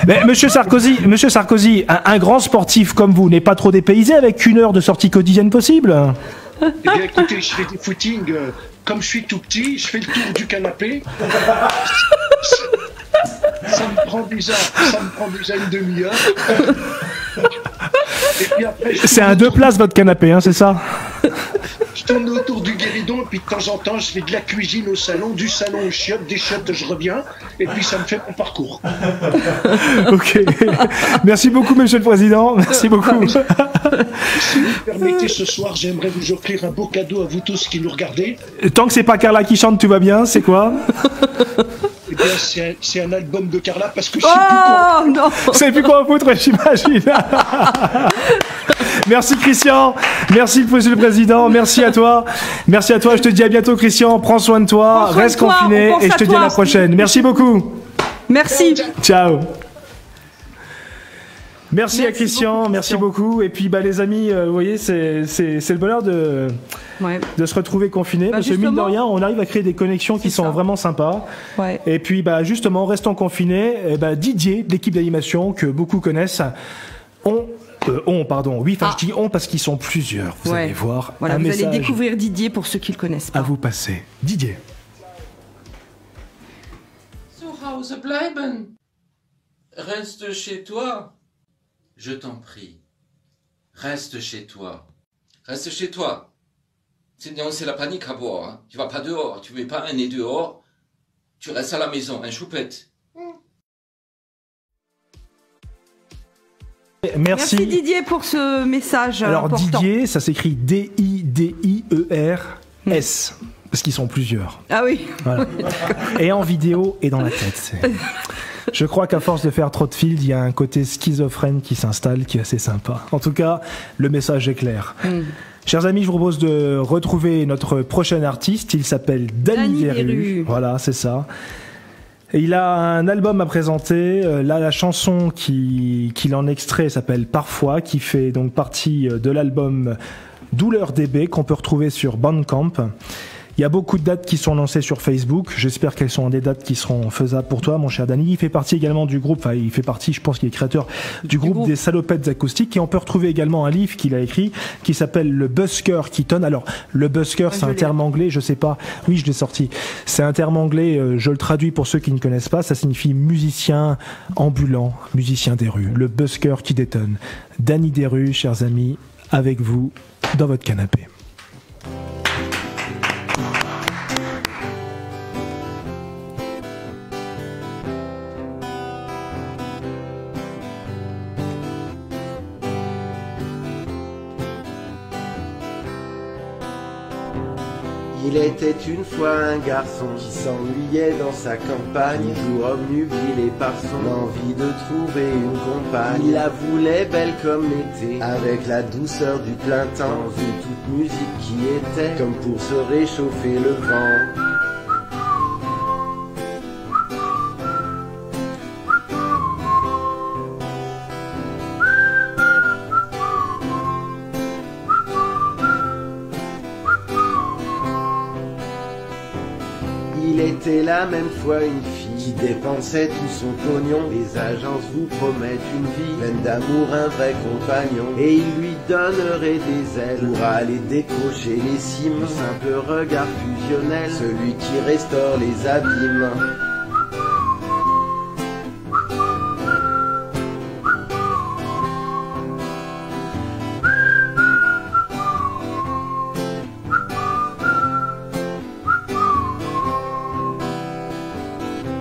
Mais Monsieur Sarkozy, un grand sportif comme vous n'est pas trop dépaysé avec une heure de sortie quotidienne possible ? Eh bien écoutez, je fais des footings, comme je suis tout petit, je fais le tour du canapé. Ça me prend déjà une demi-heure. C'est un 2 places votre canapé, hein, c'est ça ? Je tourne autour du guéridon et puis de temps en temps je fais de la cuisine au salon, du salon aux chiottes, des chiottes je reviens et puis ça me fait mon parcours. Ok. Merci beaucoup Monsieur le Président, merci beaucoup. Si vous permettez, ce soir j'aimerais vous offrir un beau cadeau à vous tous qui nous regardez. Tant que c'est pas Carla qui chante, tout va bien, c'est quoi ? Eh bien, c'est un album de Carla parce que je sais plus quoi. Non. C'est plus quoi foutre, j'imagine. Merci Christian, merci Monsieur le Président, merci à toi, je te dis à bientôt Christian, prends soin de toi, reste confiné et je te dis à la prochaine. Merci beaucoup. Merci. Ciao. Merci à Christian, merci beaucoup. Et puis les amis, vous voyez, c'est le bonheur de se retrouver confinés. Parce que mine de rien, on arrive à créer des connexions qui sont vraiment sympas. Ouais. Et puis justement, restons confinés. Didier, l'équipe d'animation que beaucoup connaissent, je dis on parce qu'ils sont plusieurs. Vous allez voir. Voilà, vous allez découvrir Didier pour ceux qui le connaissent pas. À vous passer. Didier. Hause bleiben. Reste chez toi. Je t'en prie. Reste chez toi. Reste chez toi. Sinon, c'est la panique à bord. Hein. Tu vas pas dehors. Tu mets pas un nez dehors. Tu restes à la maison, un choupette. Merci Didier pour ce message important. Didier, ça s'écrit D-I-D-I-E-R-S. Parce qu'ils sont plusieurs. Ah oui. Voilà. Et en vidéo et dans la tête. Je crois qu'à force de faire trop de field, il y a un côté schizophrène qui s'installe, qui est assez sympa. En tout cas, le message est clair. Chers amis, je vous propose de retrouver notre prochain artiste. Il s'appelle Danny Deru. Voilà, c'est ça. Et il a un album à présenter. Là, la chanson qu'il en extrait s'appelle Parfois, qui fait donc partie de l'album Douleur DB qu'on peut retrouver sur Bandcamp. Il y a beaucoup de dates qui sont lancées sur Facebook. J'espère qu'elles sont des dates qui seront faisables pour toi, mon cher Danny. Il fait partie également du groupe, enfin, il fait partie, je pense qu'il est créateur du groupe des Salopettes Acoustiques. Et on peut retrouver également un livre qu'il a écrit qui s'appelle Le Busker qui tonne. Alors, le busker, c'est un terme anglais, je sais pas. Oui, je l'ai sorti. C'est un terme anglais, je le traduis pour ceux qui ne connaissent pas. Ça signifie musicien ambulant, musicien des rues. Le busker qui détonne. Danny Deru, chers amis, avec vous, dans votre canapé. Il était une fois un garçon qui s'ennuyait dans sa campagne, jour obnubile et par son envie de trouver une compagne. Il la voulait belle comme l'été, avec la douceur du plein temps, dans une toute musique qui était comme pour se réchauffer le vent. C'était la même fois une fille qui dépensait tout son pognon. Les agences vous promettent une vie pleine d'amour, un vrai compagnon. Et ils lui donneraient des ailes pour aller décrocher les cimes. Un simple regard fusionnel, celui qui restaure les abîmes.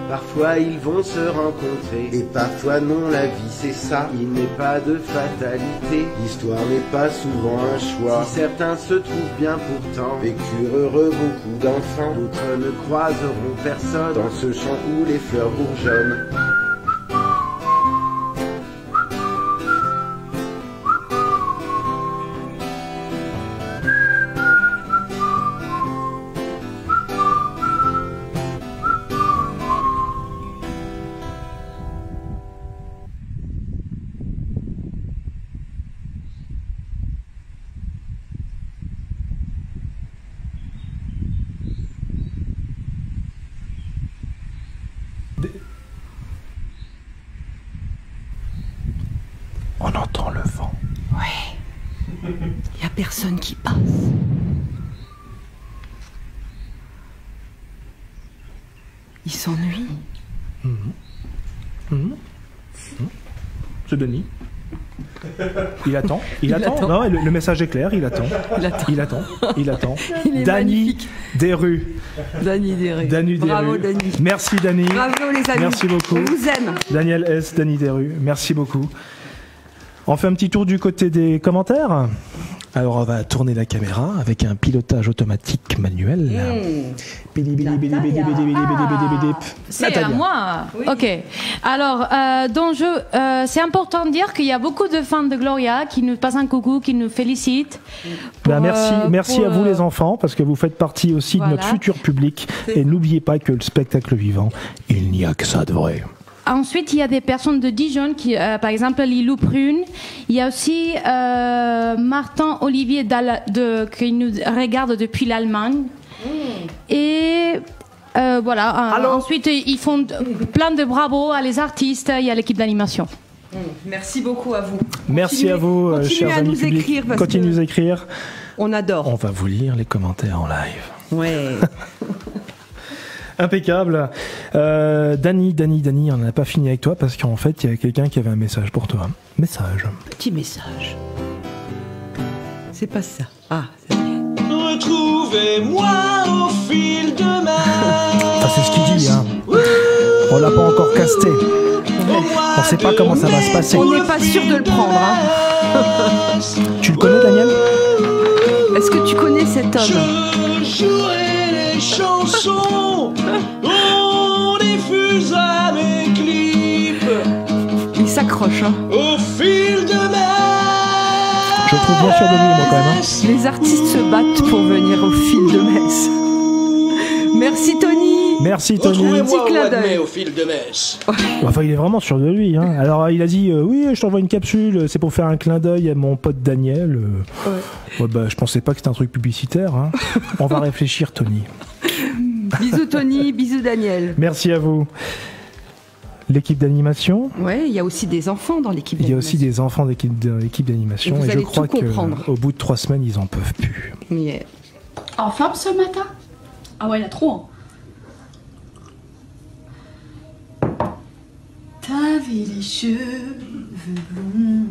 Parfois ils vont se rencontrer, et parfois non, la vie c'est ça. Il n'est pas de fatalité, l'histoire n'est pas souvent un choix. Si certains se trouvent bien pourtant, vécurent heureux beaucoup d'enfants, d'autres ne croiseront personne dans ce champ où les fleurs bourgeonnent. On entend le vent. Ouais. Il n'y a personne qui passe. Il s'ennuie. C'est Denis. Il attend. Il attend. Non, le message est clair. Il attend. Il attend. Danny Deru. Danny Deru. Bravo Danny. Merci Danny. Bravo les amis. Merci beaucoup. On vous aime. Daniel S. Danny Deru. Merci beaucoup. On fait un petit tour du côté des commentaires. Alors on va tourner la caméra avec un pilotage automatique manuel. C'est à moi. Oui. Ok. Alors, c'est important de dire qu'il y a beaucoup de fans de Gloria qui nous passent un coucou, qui nous félicitent. Merci à vous les enfants, parce que vous faites partie aussi de notre futur public. Et n'oubliez pas que le spectacle vivant, il n'y a que ça de vrai. Ensuite, il y a des personnes de Dijon, par exemple Lilou Prune. Il y a aussi Martin Olivier qui nous regarde depuis l'Allemagne. Et voilà. Ensuite, ils font plein de bravos à les artistes et à l'équipe d'animation. Merci beaucoup à vous. Merci à vous, chers amis publics. Continuez à nous écrire. On adore. On va vous lire les commentaires en live. Ouais. Impeccable. Dany, on n'a pas fini avec toi parce qu'en fait, il y a quelqu'un qui avait un message pour toi. Message. Petit message. C'est pas ça. Ah, ça y est. Retrouvez-moi au fil de mer. Ah, c'est ce qu'il dit, hein. On l'a pas encore casté. On sait pas comment ça va se passer. On n'est pas sûr de le prendre, hein. Tu le connais, Daniel? Est-ce que tu connais cet homme? Je jouerai les chansons. On diffusera mes clips. Il s'accroche, hein. Au fil de mer. Je trouve bien sûr de lui, moi, quand même. Hein. Les artistes se battent pour venir au fil de Metz. Merci, Tony. Merci, Tony. Retrouvez-moi au mois de mai au fil de Metz. Enfin, il est vraiment sûr de lui. Hein. Alors, il a dit oui, je t'envoie une capsule. C'est pour faire un clin d'œil à mon pote Daniel. Ouais, bah, je pensais pas que c'était un truc publicitaire. Hein. On va réfléchir, Tony. Bisous, Tony. Bisous, Daniel. Merci à vous. L'équipe d'animation. Ouais, il y a aussi des enfants dans l'équipe d'animation. Il y a aussi des enfants de l'équipe d'animation. Et je crois qu'au bout de 3 semaines, ils en peuvent plus. Yeah. En forme ce matin? Ah ouais, il y a trop. Hein. T'avais les cheveux blonds,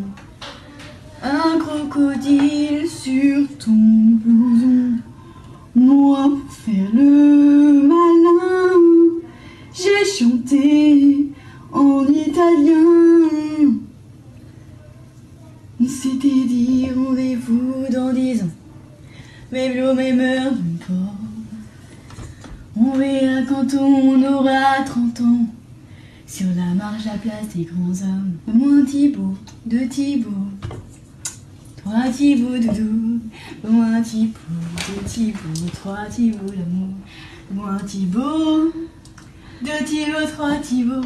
un crocodile sur ton blouson. Moi, pour faire le malin, j'ai chanté en italien. On s'était dit rendez-vous dans 10 ans, mais l'eau meurt d'une porte. On verra quand on aura 30 ans, sur la marche à place des grands hommes. Moi Thibaut, 2 Thibaut, 3 Thibaut doudou. Moi Thibaut, 2 Thibaut, 3 Thibaut l'amour. Moi Thibaut, 2 Thibaut, 3 Thibaut.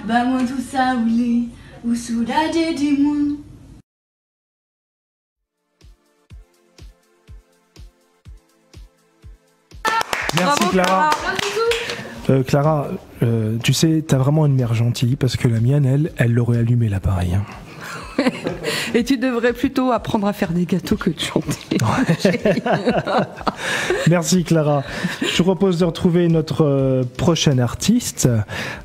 Bah moi tout ça voulait vous soulager du moins. Merci, Clara. Clara, tu sais, t'as vraiment une mère gentille parce que la mienne, elle l'aurait allumé l'appareil. Hein. Et tu devrais plutôt apprendre à faire des gâteaux que de chanter. Merci, Clara. Je vous propose de retrouver notre prochaine artiste.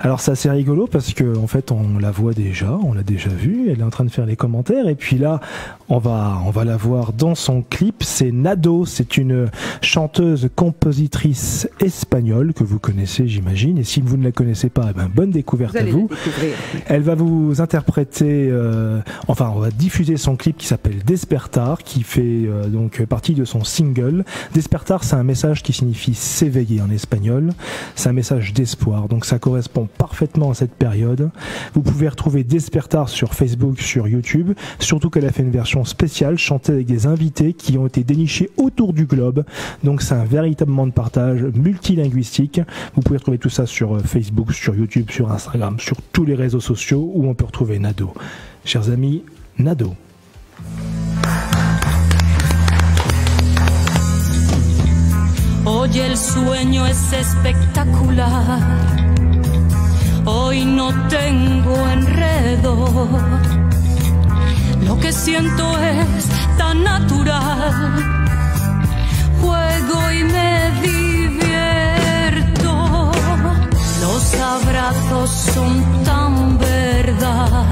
Alors c'est assez rigolo parce que en fait on la voit déjà, on l'a déjà vue. Elle est en train de faire les commentaires et puis là on va la voir dans son clip. C'est Nado, c'est une chanteuse compositrice espagnole que vous connaissez, j'imagine. Et si vous ne la connaissez pas, eh ben, bonne découverte à vous. Elle va vous interpréter. Enfin, on va diffuser son clip qui s'appelle Despertar, qui fait donc partie de son single. Despertar, c'est un message qui signifie s'éveiller en espagnol. C'est un message d'espoir, donc ça correspond parfaitement à cette période. Vous pouvez retrouver Despertar sur Facebook, sur YouTube, surtout qu'elle a fait une version spéciale chantée avec des invités qui ont été dénichés autour du globe. Donc c'est un véritable moment de partage multilinguistique. Vous pouvez retrouver tout ça sur Facebook, sur YouTube, sur Instagram, sur tous les réseaux sociaux où on peut retrouver Nado. Chers amis, Nado. Hoy el sueño es espectacular. Hoy no tengo enredo. Lo que siento es tan natural. Juego y me divierto. Los abrazos son tan verdad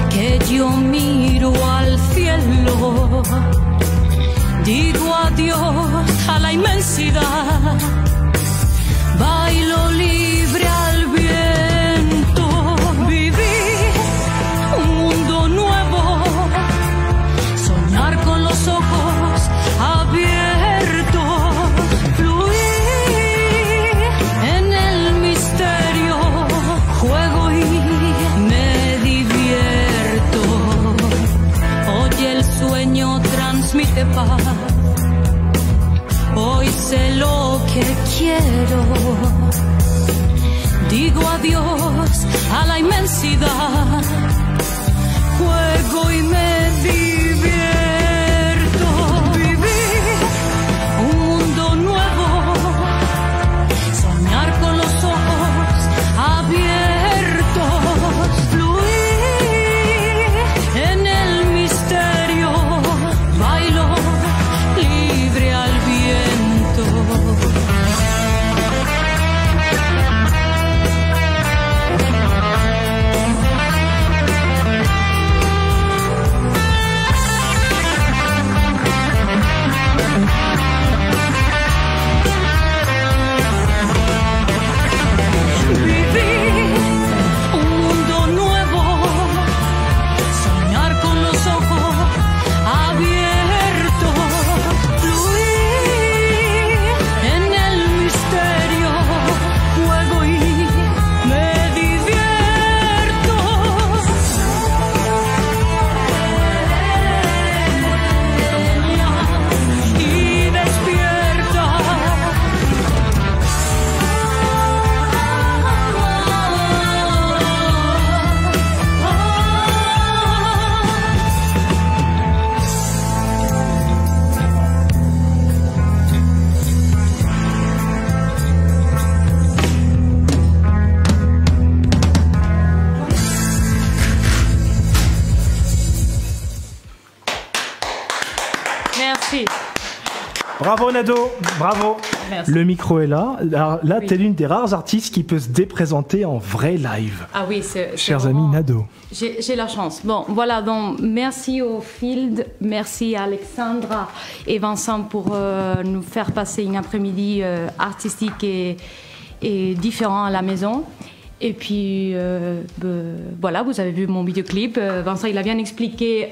que yo miro al cielo, digo adiós a la inmensidad, bailo libre al viento, viví un mundo nuevo, soñar con los ojos abiertos, fluir en el misterio, juego y me divierto. Hoy el sueño transmite paz. Hoy sé lo que quiero. Digo adiós a la inmensidad. Juego y me divierto. Vivir un mundo nuevo. Soñar con los ojos abiertos. Fluir en el misterio. Bailo libre al viento. Bravo Nado, bravo. Merci. Le micro est là. Alors, là, t'es l'une des rares artistes qui peut se déprésenter en vrai live. Ah oui, c'est Chers vraiment... amis Nado. J'ai la chance. Bon, voilà, donc merci au Field, merci à Alexandra et Vincent pour nous faire passer une après-midi artistique et différent à la maison. Et puis, voilà, vous avez vu mon vidéoclip. Vincent, il a bien expliqué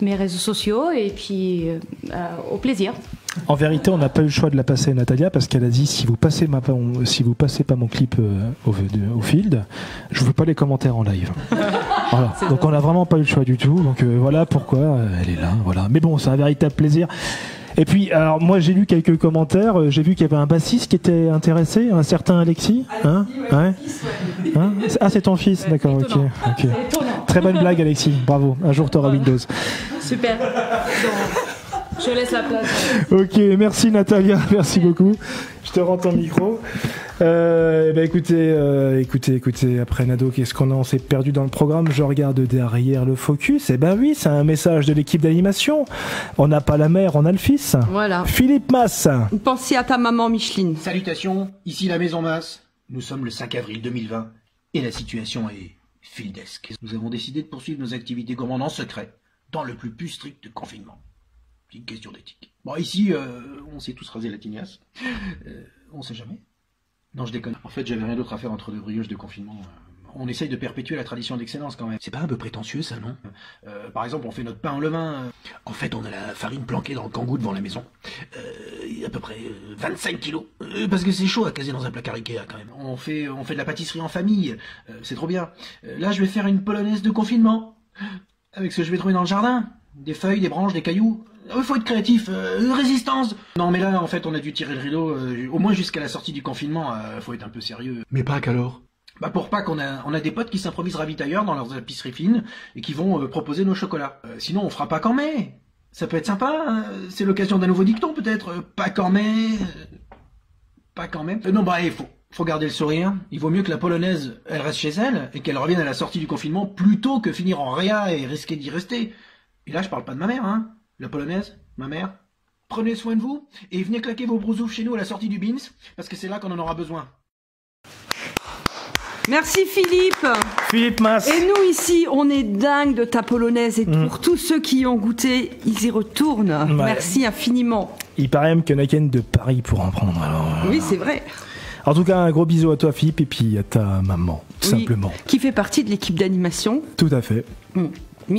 mes réseaux sociaux. Et puis, au plaisir. En vérité, on n'a pas eu le choix de la passer à Natalia parce qu'elle a dit si vous passez pas mon clip au Field, je veux pas les commentaires en live. Voilà. Donc on n'a vraiment pas eu le choix du tout. Donc voilà pourquoi elle est là. Voilà. Mais bon, c'est un véritable plaisir. Et puis, alors moi j'ai lu quelques commentaires. J'ai vu qu'il y avait un bassiste qui était intéressé, un certain Alexis. Hein, ouais. Hein, ah, c'est ton fils, d'accord. Ok. Très bonne blague, Alexis. Bravo. Un jour t'auras Windows. Super. Je laisse la place. Ok, merci Natalia, merci beaucoup. Je te rends ton micro. Écoutez, après Nado, qu'est-ce qu'on a? On s'est perdu dans le programme. Je regarde derrière le focus. Eh ben oui, c'est un message de l'équipe d'animation. On n'a pas la mère, on a le fils. Voilà. Philippe Masse. Pensez à ta maman Micheline. Salutations, ici la Maison Masse. Nous sommes le 5 avril 2020 et la situation est fieldesque. Nous avons décidé de poursuivre nos activités gourmandes en secret, dans le plus strict confinement. C'est une question d'éthique. Bon, ici, on s'est tous rasé la tignasse. On sait jamais. Non, je déconne. En fait, j'avais rien d'autre à faire entre deux brioches de confinement. On essaye de perpétuer la tradition d'excellence quand même. C'est pas un peu prétentieux, ça, non? Par exemple, on fait notre pain en levain. En fait, on a la farine planquée dans le kangou devant la maison. Il y a à peu près 25 kilos. Parce que c'est chaud à caser dans un placard Ikea, quand même. On fait de la pâtisserie en famille. C'est trop bien. Là, je vais faire une polonaise de confinement. Avec ce que je vais trouver dans le jardin. Des feuilles, des branches, des cailloux. Il faut être créatif, résistance. Non mais là en fait on a dû tirer le rideau, au moins jusqu'à la sortie du confinement, faut être un peu sérieux. Mais pas qu'alors. Bah pour Pâques on a des potes qui s'improvisent ravitailleurs dans leurs épiceries fines et qui vont proposer nos chocolats. Sinon on fera Pâques en mai. Ça peut être sympa, hein. C'est l'occasion d'un nouveau dicton peut-être. Pâques en mai. Pâques en mai. Non bah il faut garder le sourire. Il vaut mieux que la polonaise elle reste chez elle et qu'elle revienne à la sortie du confinement plutôt que finir en réa et risquer d'y rester. Et là je parle pas de ma mère, hein. La polonaise, ma mère, prenez soin de vous et venez claquer vos brousoufs chez nous à la sortie du Beans, parce que c'est là qu'on en aura besoin. Merci Philippe. Philippe Masse. Et nous ici, on est dingue de ta polonaise et pour tous ceux qui y ont goûté, ils y retournent. Ouais. Merci infiniment. Il paraît même qu'il y en a qu'une de Paris pour en prendre. Alors, oui, c'est vrai. En tout cas, un gros bisou à toi Philippe et puis à ta maman, tout simplement. Qui fait partie de l'équipe d'animation. Tout à fait.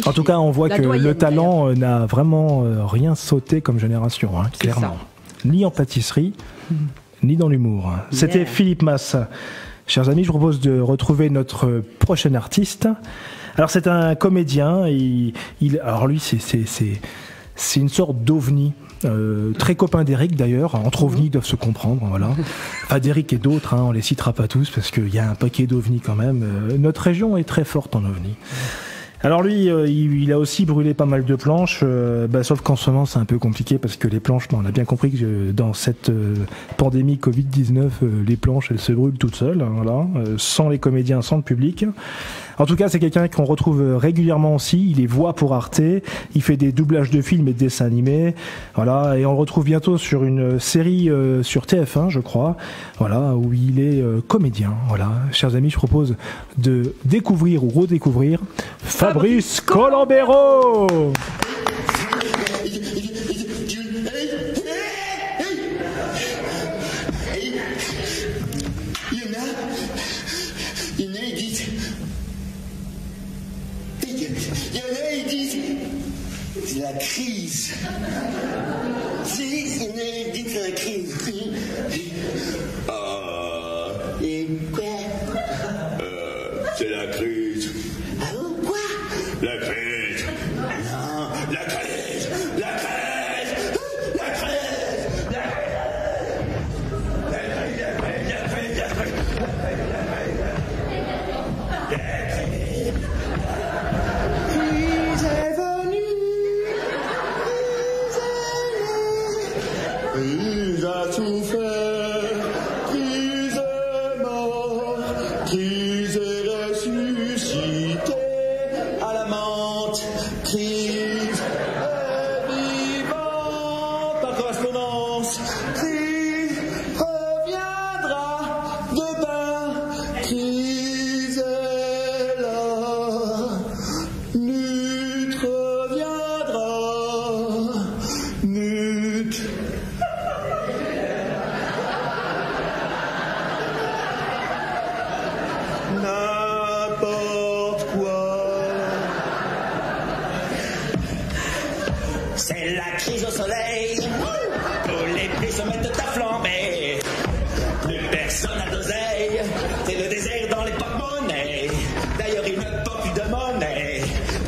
En tout cas, on voit que le talent n'a vraiment rien sauté comme génération, hein, clairement. Ni en pâtisserie, ni dans l'humour. C'était Philippe Masse. Chers amis, je vous propose de retrouver notre prochain artiste. Alors, c'est un comédien. Alors, lui, c'est une sorte d'ovni. Très copain d'Eric d'ailleurs. Entre ovnis, ils doivent se comprendre. Voilà. Enfin, d'Eric et d'autres, hein, on les citera pas tous parce qu'il y a un paquet d'ovnis quand même. Notre région est très forte en ovnis. Alors lui, il a aussi brûlé pas mal de planches, sauf qu'en ce moment c'est un peu compliqué parce que les planches, on a bien compris que dans cette pandémie Covid-19, les planches elles se brûlent toutes seules, hein, voilà, sans les comédiens, sans le public. En tout cas, c'est quelqu'un qu'on retrouve régulièrement aussi. Il est voix pour Arte. Il fait des doublages de films et de dessins animés. Voilà. Et on le retrouve bientôt sur une série sur TF1, je crois. Voilà, où il est comédien. Voilà. Chers amis, je propose de découvrir ou redécouvrir Fabrice Colombero. C'est la crise. C'est inédit la crise. Et quoi? C'est la crise. Ah bon, quoi? La crise. Non, la crise. La crise. La crise. La Crise a souffert, crise est mort, crise est ressuscité à la mort. n'importe quoi. C'est la crise au soleil, tous les prix se mettent à flamber. Plus personne n'a d'oseille, c'est le désert dans les porte-monnaies. D'ailleurs il ne porte plus de monnaie,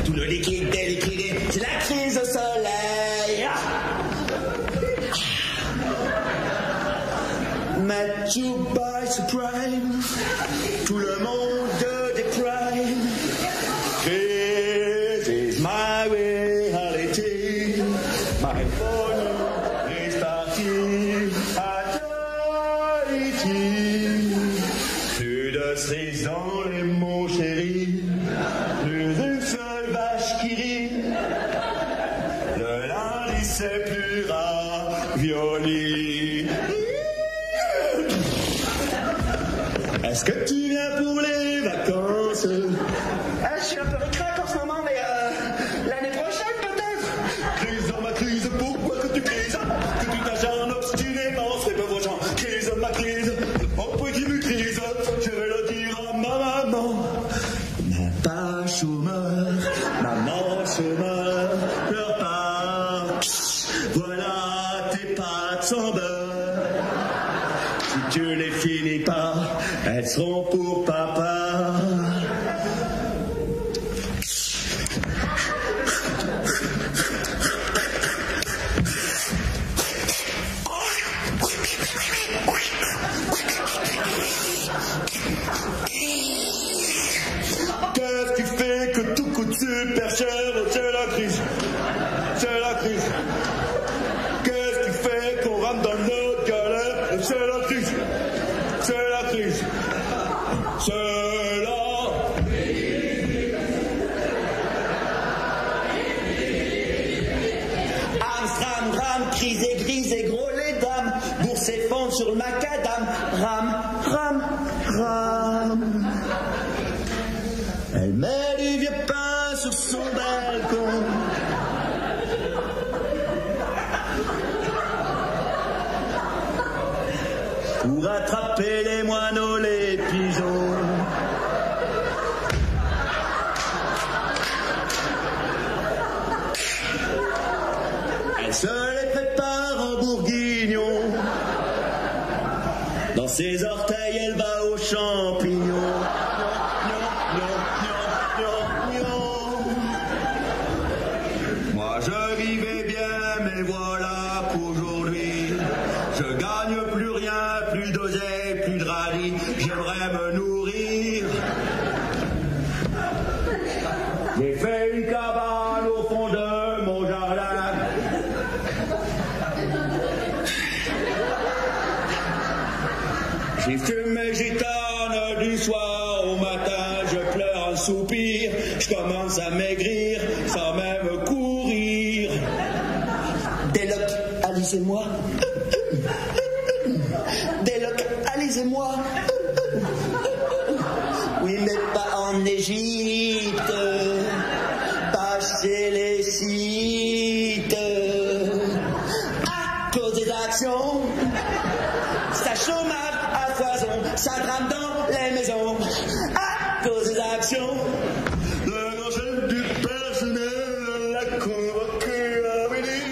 tout le liquide est liquidé, c'est la crise au soleil. Matthew by surprise, tout le monde déprime. This is my reality, my phone is parti à Tahiti. Plus de cerises dans les mots chéris, plus d'une seule vache qui rit. Le lundi c'est plus ravioli. Est-ce que tu viens pour les vacances? Je suis un peu ricrac en ce moment, mais l'année prochaine peut-être. Crise dans ma crise, pourquoi que tu crises? Que tu t'acharnes obstinément, c'est pas vos gens. Crise ma crise, oh petit me crise, je vais le dire à ma maman. Papa chômeur, maman chômeur, pleure pas. Voilà tes pâtes sans beurre. Si tu les finis pas, elles seront pour papa. Qu'est-ce qui fait que tout coûte super cher? C'est la crise. C'est la crise. Qu'est-ce qui fait qu'on rentre dans notre galère? C'est la crise. C'est la crise. C'est la Amstram, ram, crise et grise et gros les dames. Bourse s'effondre sur le macadam. Ram, ram, ram. Elle met du vieux pain sur son balcon. Pour attraper les moineaux, les pigeons. Elle se les prépare en bourguignon. Dans ses orteils, elle va aux champignons. Moi je vivais bien, mais voilà qu'aujourd'hui je gagne plus rien, plus d'oseille, plus de rallye. J'aimerais me nourrir. J'ai fait une cabane au fond de mon jardin. J'ai fumé gitane du soir au matin, je pleure un soupir, je commence à maigrir sans même courir. Délocalisez-moi. Délocalisez-moi. Oui, mais pas en Égypte, pas chez les sites. À cause des actions, ça chômage à foison, ça drame dans les maisons. À cause des actions, le danger du personnel l'a convoqué à midi.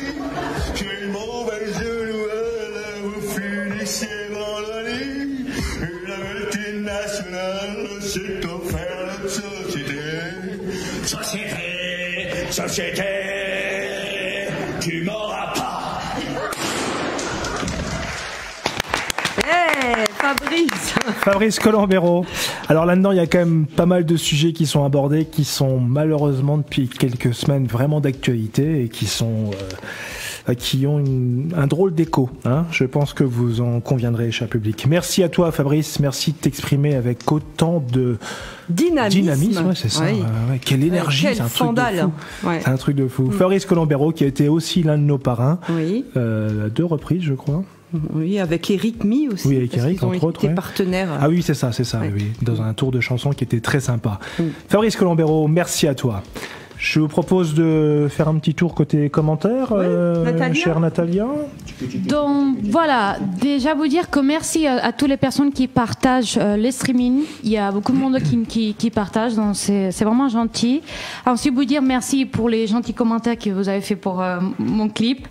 J'ai une mauvaise nouvelle, vous finissez vendredi. Une multinationale s'est offert notre société. Société, société, tu m'auras pas. Fabrice Colombero. Alors là-dedans, il y a quand même pas mal de sujets qui sont abordés, qui sont malheureusement depuis quelques semaines vraiment d'actualité et qui ont un drôle d'écho. Hein. Je pense que vous en conviendrez, cher public. Merci à toi, Fabrice. Merci de t'exprimer avec autant de dynamisme. Ouais, c'est ça. Oui. Ouais. Quelle énergie, quel c'est un truc de fou. Ouais. C'est un truc de fou. Fabrice Colombero, qui a été aussi l'un de nos parrains, à 2 reprises, je crois. Oui, avec Eric Mi aussi. Oui, avec Eric, entre autres. Ils étaient partenaires. Ah oui, c'est ça, oui, dans un tour de chansons qui était très sympa. Fabrice Colombero, merci à toi. Je vous propose de faire un petit tour côté commentaires, chère Natalia. Donc voilà, déjà vous dire que merci à toutes les personnes qui partagent les streamings. Il y a beaucoup de monde qui partage, donc c'est vraiment gentil. Ensuite vous dire merci pour les gentils commentaires que vous avez fait pour mon clip.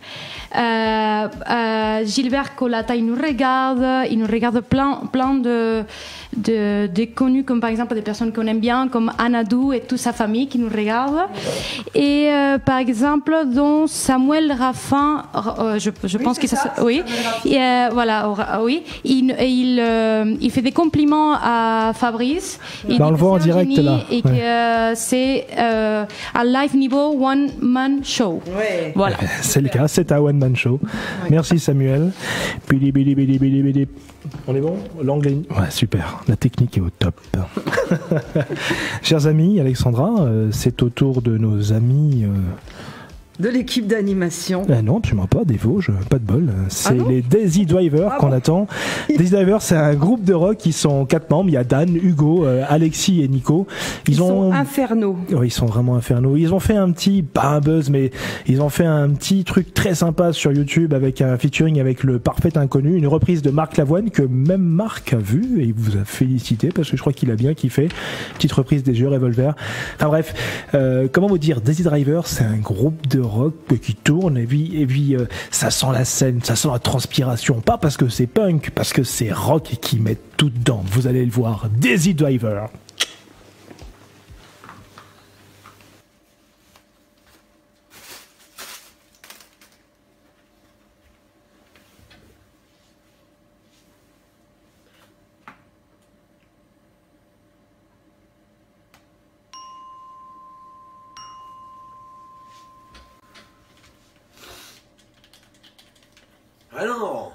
Gilbert Colata, il nous regarde plein de connus, comme par exemple des personnes qu'on aime bien, comme Anadou et toute sa famille qui nous regardent. Et par exemple, dont Samuel Raffin, je pense que ça, oui, voilà, oui, il fait des compliments à Fabrice. Il on le voit en direct là. Et que c'est un live niveau one man show. Ouais. Voilà. C'est le cas, c'est un one man show. Ouais. Merci Samuel. Bili, bili, bili, bili, bili. On est bon? L'anglais? Ouais, super. La technique est au top. Chers amis, Alexandra, c'est au tour de nos amis... De l'équipe d'animation. Non, absolument pas, des Vosges, pas de bol. C'est les Daisy Drivers qu'on attend. Daisy Drivers, c'est un groupe de rock qui sont 4 membres. Il y a Dan, Hugo, Alexis et Nico. Ils sont infernaux. Oui, ils sont vraiment infernaux. Ils ont fait un petit, pas un buzz, mais ils ont fait un petit truc très sympa sur YouTube avec un featuring avec le Parfait Inconnu, une reprise de Marc Lavoine que même Marc a vu et il vous a félicité parce que je crois qu'il a bien kiffé. Petite reprise des Jeux Revolver. Enfin bref, comment vous dire, Daisy Drivers, c'est un groupe de rock qui tourne et puis ça sent la scène, ça sent la transpiration, pas parce que c'est punk, parce que c'est rock et qui met tout dedans. Vous allez le voir, Daisy Driver. Ah non.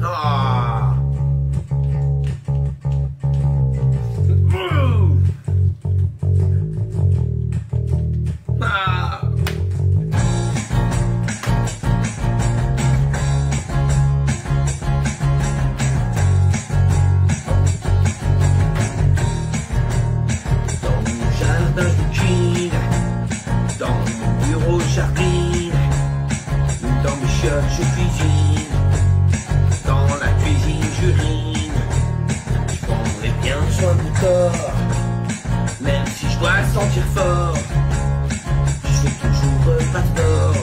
Ah. Ah. Dans mon jardin je chine, dans mon bureau jardine, dans mes chiottes je cuisine, dans la cuisine j'urine. Je prendrai bien soin de mon corps, même si je dois sentir fort. Je fais toujours pas de sport,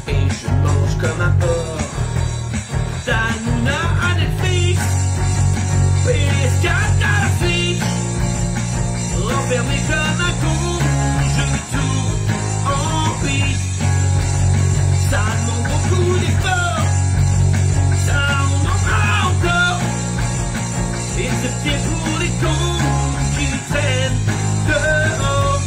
et je mange comme un porc. Danuna à Netflix, PS4 à la Switch, enfermé comme un con, je tourne en bite. Ça demande beaucoup d'efforts, ça on en fera encore, excepté pour les cons qui traînent dehors.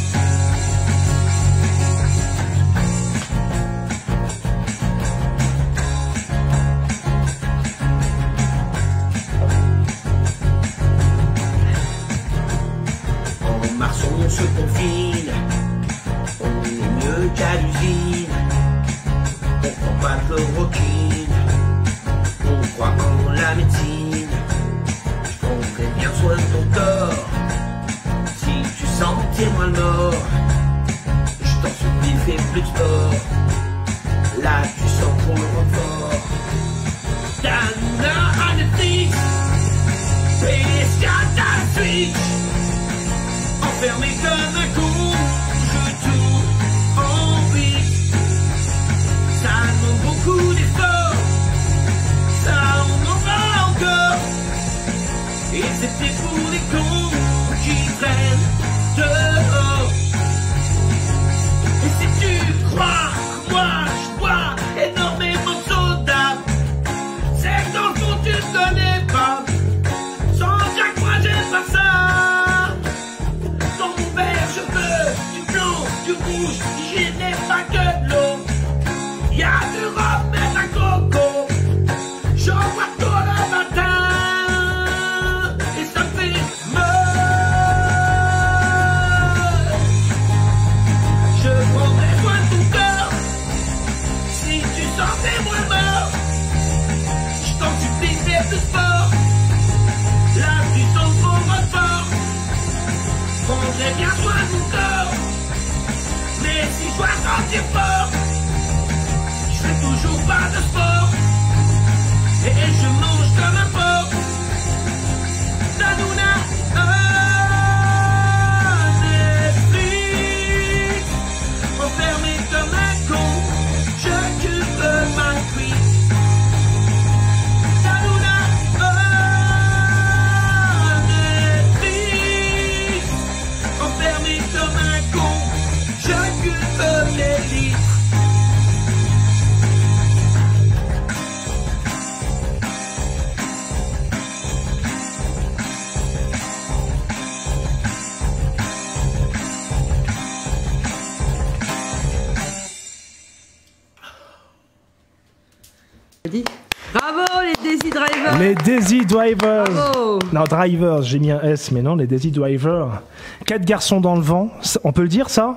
En mars on se confine, on est mieux qu'à l'usine. On prend pas de chloroquine, on croit en la médecine. Je prendrai bien soin de ton corps, si tu sentais moins le mort. Je t'en supplie, fais plus de sport, là tu sens trop le renfort. Danuna à Netflix, PS4 à la Switch, enfermé comme un con, je tourne en bite. Ça demande beaucoup d'efforts, ça on en va encore, excepté pour les cons qui traînent dehors. Et si tu crois, moi je bois énormément de soda, c'est que dans le fond tu ne connais pas, sans chaque fois j'aime pas ça. Dans mon verre je veux du blanc, du rouge, je n'ai pas que de l'eau. Y'a du rhum et un coco, j'en bois tôt le matin, et ça me fait mal. Je prendrai soin de ton corps, si tu sentais moins mort. Je t'en supplie, fais plus sport, là tu sens trop fort. Prendrai bien soin de mon corps, mais Et si je dois grandir fort, je fais toujours pas de sport. Et je mange comme un porc. Danouna, Netflix, enfermé comme un con, j'occupe ma cuisse. Danouna, Netflix, enfermé comme un con, j'occupe les lits. Bravo les Daisy Drivers. Les Daisy Drivers. Bravo. Non, Drivers, j'ai mis un S, mais non, les Daisy Drivers. 4 garçons dans le vent, on peut le dire ça?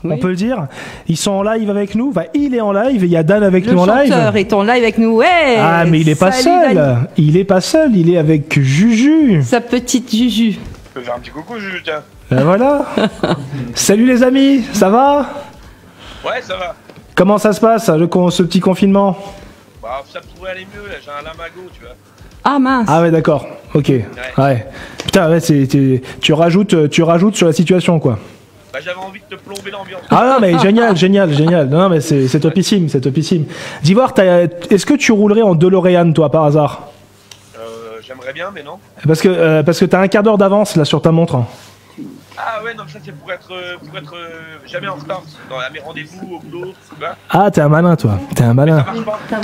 Oui. On peut le dire. Ils sont en live avec nous. Enfin, il est en live et il y a Dan avec nous en live. Le chanteur est en live avec nous. Ouais. Ah, mais il est pas seul. Dan. Il est pas seul. Il est avec Juju. Sa petite Juju. Je peux faire un petit coucou, Juju, tiens. Ben voilà. Salut les amis, ça va? Ouais, ça va. Comment ça se passe, ce petit confinement? Bah, ça pourrait aller mieux, là. J'ai un lamago, tu vois. Ah mince. Ah ouais, d'accord. Ok. Ouais. Putain, ouais, tu rajoutes sur la situation, quoi. Bah, j'avais envie de te plomber l'ambiance. Ah non, mais génial, génial, génial. Non, mais c'est topissime, c'est topissime. D'Ivoire, est-ce que tu roulerais en DeLorean, toi, par hasard? J'aimerais bien, mais non. Parce que t'as un quart d'heure d'avance, là, sur ta montre. Ah ouais, non, ça c'est pour être jamais en retard dans mes rendez-vous au boulot, tu vois. Ah, t'es un malin, toi. T'es un malin.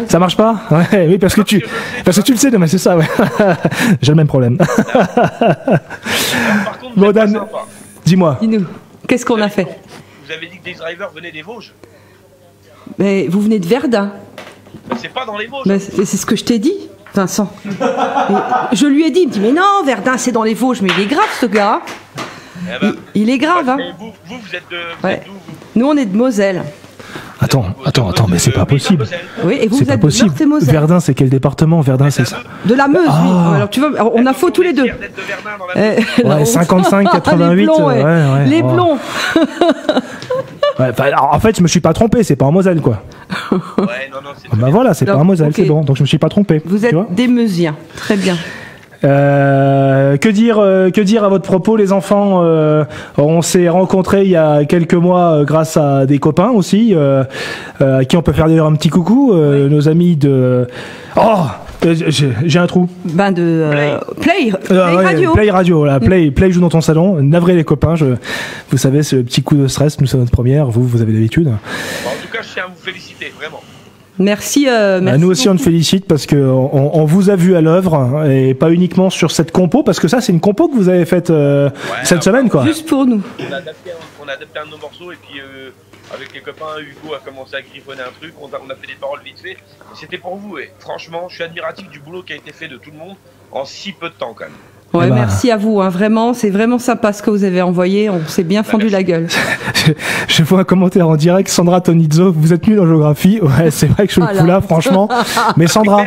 Ça marche pas? Ouais, oui, parce que tu le sais, non, mais c'est ça, ouais. J'ai le même problème. Par contre, bon, Dan, dis-moi. Dis-nous, qu'est-ce qu'on a fait? Vous avez dit que des drivers venaient des Vosges. Mais vous venez de Verdun. Bah, c'est pas dans les Vosges. Mais c'est ce que je t'ai dit, Vincent. Je lui ai dit, il me dit, mais non, Verdun c'est dans les Vosges, mais il est grave ce gars. Eh ben, il est grave, hein. Vous êtes d'où, Nous on est de Moselle. Attends, mais c'est pas possible. Oui, et vous C'est pas êtes de possible. Meurthe-et-Moselle. Verdun, c'est quel département? Verdun, c'est ça. De la Meuse, oui. Alors tu vois, on a faux tous les deux. Ouais, 55, 88. Les blonds, ouais, les oh. blonds. Ouais, alors, en fait, je me suis pas trompé, c'est pas en Moselle, quoi. Ouais, non, c'est Bah voilà, c'est pas en Moselle, okay. c'est bon, donc je me suis pas trompé. Vous êtes des Meusiens, très bien. Que dire à votre propos, les enfants? On s'est rencontrés il y a quelques mois grâce à des copains aussi, à qui on peut faire d'ailleurs un petit coucou, nos amis de... Oh, j'ai un trou. Ben de Play Radio. Play Radio, là. Play joue dans ton salon. Navré les copains, vous savez, ce petit coup de stress, nous c'est notre première, vous avez l'habitude. Bon, en tout cas, je tiens à vous féliciter, vraiment. Merci. Nous aussi on te félicite parce que on vous a vu à l'œuvre et pas uniquement sur cette compo, parce que ça c'est une compo que vous avez faite cette semaine, quoi. Juste pour nous. On a adapté un de nos morceaux et puis avec les copains, Hugo a commencé à griffonner un truc, on a fait des paroles vite fait. C'était pour vous et franchement, je suis admiratif du boulot qui a été fait de tout le monde en si peu de temps quand même. Ouais, merci à vous, hein, vraiment, c'est vraiment sympa ce que vous avez envoyé, on s'est bien fendu la gueule. Je vois un commentaire en direct, Sandra Tonizzo, vous êtes nulle en géographie. Ouais, c'est vrai que je suis le coup là, franchement. Mais Sandra,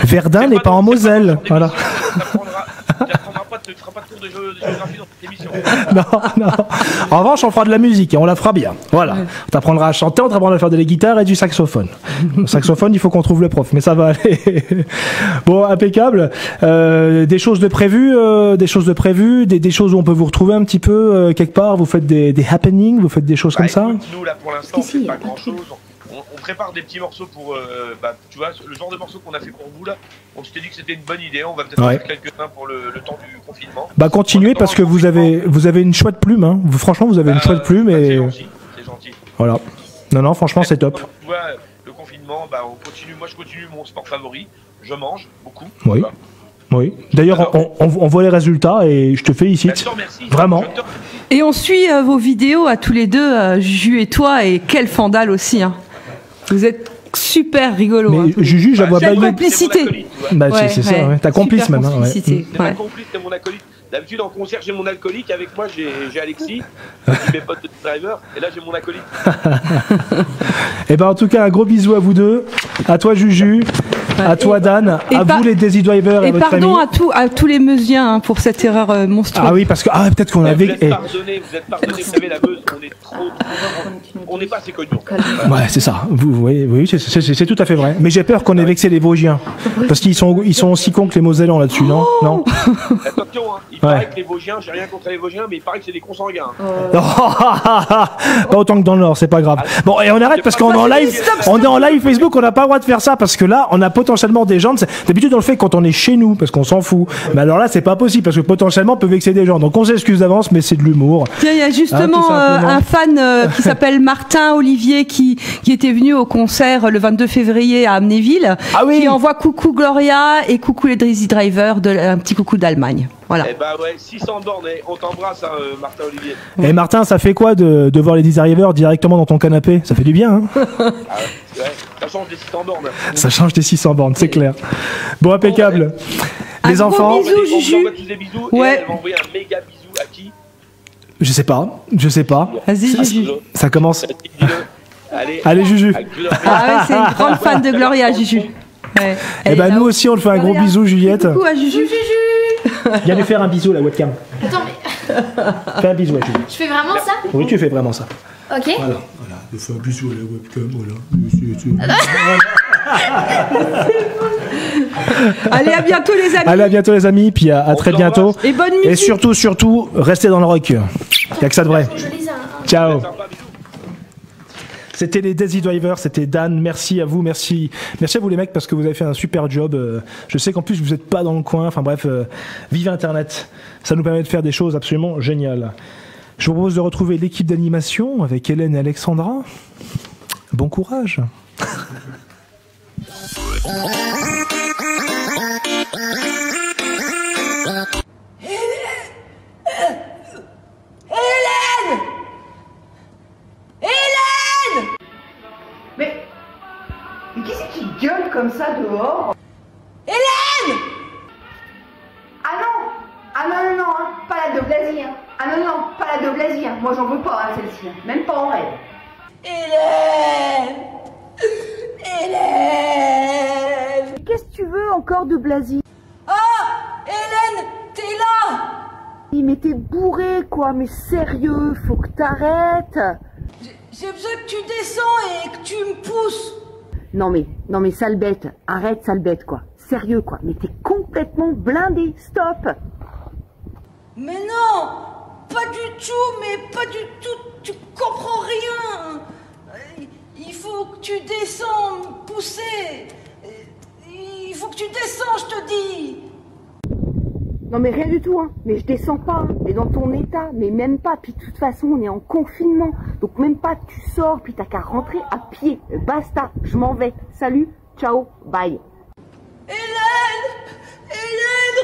Verdun n'est pas en Moselle. Voilà. Tu ne feras pas de cours de géographie dans cette émission. Non. En revanche, on fera de la musique et on la fera bien. Voilà. On t'apprendra à chanter, on t'apprendra à faire de la guitare et du saxophone. Le saxophone, il faut qu'on trouve le prof, mais ça va aller. Bon, impeccable. Des choses de prévues, des choses où on peut vous retrouver un petit peu quelque part. Vous faites des happenings, vous faites des choses comme ça. Nous, là, pour l'instant, on fait pas grand-chose. On prépare des petits morceaux pour, tu vois, le genre de morceaux qu'on a fait pour vous là. On s'était dit que c'était une bonne idée. On va peut-être faire quelques-uns pour le temps du confinement. Bah continuez parce que vous avez une chouette plume. Hein. Franchement, vous avez une chouette plume et. C'est gentil. Voilà. Non, franchement, c'est top. Tu vois, le confinement, on continue. Moi, je continue mon sport favori. Je mange beaucoup. Oui. Oui. D'ailleurs, on voit les résultats et je te félicite. Vraiment. Et on suit vos vidéos à tous les deux, Juju et toi, et quel fandale aussi. Hein. Vous êtes super rigolo. Mais Juju, je la vois bailler. complicité. Bah, c'est ça, ouais. T'as complice même. C'est ma complice, c'est mon acolyte. D'habitude, en concert, j'ai mon alcoolique. Avec moi, j'ai Alexis, mes potes de driver. Et là, j'ai mon acolyte. Et ben, en tout cas, un gros bisou à vous deux. À toi, Juju. À toi, Dan. À vous, les Daisy Drivers et Et votre famille. pardon à tous les Meusiens hein, pour cette erreur monstrueuse. Ah oui, parce que peut-être qu'on Vous avait. êtes pardonnés, vous savez, la Meuse, on est trop. On n'est pas assez connus. Ouais, c'est ça. Oui, c'est tout à fait vrai. Mais j'ai peur qu'on ait vexé les Vosgiens. Parce qu'ils sont aussi cons que les Mosellans là-dessus, non? Non. Attention, hein, il paraît que les Vosgiens, j'ai rien contre les Vosgiens, mais il paraît que c'est des consanguins. Pas autant que dans le Nord, c'est pas grave. Bon, et on arrête parce qu'on est en live. On est en live Facebook, on n'a pas le droit de faire ça parce que là, on a potentiellement des gens. D'habitude, on le fait quand on est chez nous parce qu'on s'en fout. Mais alors là, c'est pas possible parce que potentiellement, on peut vexer des gens. Donc on s'excuse d'avance, mais c'est de l'humour. Tiens, il y a justement un fan qui s'appelle Martin Olivier qui était venu au concert le 22 février à Amnéville, qui envoie coucou Gloria et coucou les Daisy Drivers, un petit coucou d'Allemagne. Voilà. Eh bah ouais, 600 bornes, on t'embrasse, hein, Martin Olivier. Et Martin, ça fait quoi de voir les Daisy Drivers directement dans ton canapé? Ça fait du bien, hein? Ouais, ça change des 600 bornes. Ça change des 600 bornes, c'est clair. Bon, impeccable. Les enfants. Bisous, Juju. Ouais. Elle va envoyer un méga bisou à qui? Je sais pas. Vas-y, Juju. Ça commence. Allez, Juju. Ah ouais, c'est une grande fan de Gloria, Juju. Ouais. Et ben nous aussi, on te fait un gros bisou, Juliette. Coucou à Juju. Viens lui faire un bisou, la webcam. Attends, mais. Fais un bisou à Juju. Je fais vraiment ça? Oui, tu fais vraiment ça. Ok. Voilà. Je fais un bisou à la webcam, Allez, à bientôt les amis. Allez, à bientôt les amis, puis à très bientôt. Et bonne musique. Et surtout, restez dans le rock. Il n'y a que ça de vrai. Ciao. C'était les Daisy Drivers, c'était Dan. Merci à vous, merci à vous les mecs parce que vous avez fait un super job. Je sais qu'en plus vous n'êtes pas dans le coin. Enfin bref, vive Internet. Ça nous permet de faire des choses absolument géniales. Je vous propose de retrouver l'équipe d'animation avec Hélène et Alexandra. Bon courage. Hélène! Mais qui c'est qui gueule comme ça dehors? Hélène! Ah non, hein, pas la de Blasie, hein. Ah non, pas la de Blasie, hein. Moi j'en veux pas, hein, celle-ci, hein. Même pas en rêve. Hélène! Qu'est-ce que tu veux encore de Blasie? Ah! Hélène, t'es là! Mais t'es bourré, quoi, mais sérieux, faut que t'arrêtes! J'ai besoin que tu descends et que tu me pousses. Non mais sale bête, arrête sale bête quoi. Sérieux quoi, mais t'es complètement blindé, stop. Mais non, pas du tout, mais pas du tout, tu comprends rien. Il faut que tu descends, me pousser. Il faut que tu descends, je te dis. Non mais rien du tout, hein. Mais je descends pas, hein. Mais dans ton état, mais même pas. Puis de toute façon, on est en confinement, donc même pas. Tu sors, puis t'as qu'à rentrer à pied. Basta, je m'en vais. Salut, ciao, bye. Hélène,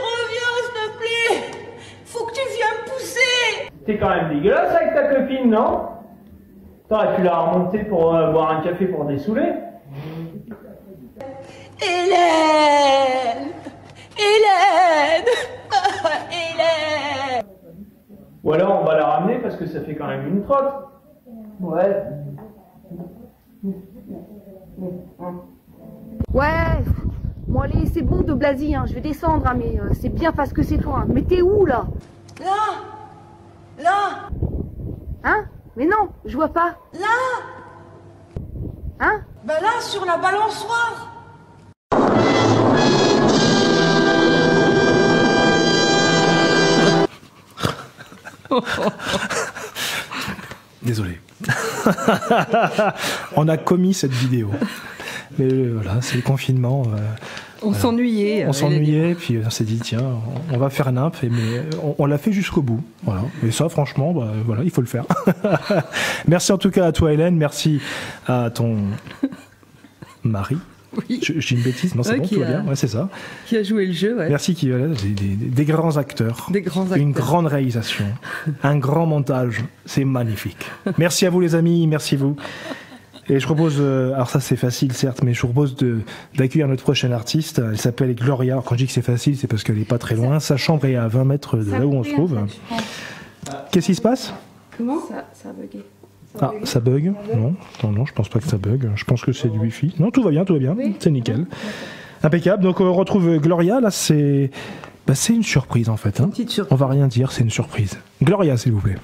reviens s'il te plaît. Faut que tu viennes me pousser. T'es quand même dégueulasse avec ta copine, non? T'aurais pu la remonter pour boire un café pour dessouler. Hélène. Ou alors on va la ramener parce que ça fait quand même une trotte. Ouais. Ouais. Bon allez, c'est bon de Blasie, hein. Je vais descendre, hein, mais c'est bien parce que c'est toi. Hein. Mais t'es où là? Là. Hein? Mais non, je vois pas. Là. Hein? Bah là, sur la balançoire. Désolé. On a commis cette vidéo. Mais voilà, c'est le confinement. On s'ennuyait. On s'ennuyait, puis on s'est dit, tiens, on va faire nymphe, mais on l'a fait jusqu'au bout. Voilà. Et ça, franchement, voilà, il faut le faire. Merci en tout cas à toi, Hélène. Merci à ton mari. Oui. Je dis une bêtise, non, c'est bon, tout va bien. Ouais, c'est ça. Qui a joué le jeu, ouais. Merci, des grands acteurs. Des grands acteurs. Une grande réalisation. Un grand montage. C'est magnifique. Merci à vous, les amis. Merci vous. Et je propose, alors ça c'est facile certes, mais je vous propose d'accueillir notre prochaine artiste. Elle s'appelle Gloria. Alors quand je dis que c'est facile, c'est parce qu'elle n'est pas très loin. Sa chambre est à 20 mètres de là où on se trouve. Qu'est-ce qui se passe? Comment ça a bugué? Ça bug? Non, je pense pas que ça bug. Je pense que c'est du Wi-Fi. Non, tout va bien. Oui. C'est nickel. Impeccable. Donc on retrouve Gloria. Là, c'est une surprise en fait. Hein. Une petite surprise. On va rien dire, c'est une surprise. Gloria, s'il vous plaît.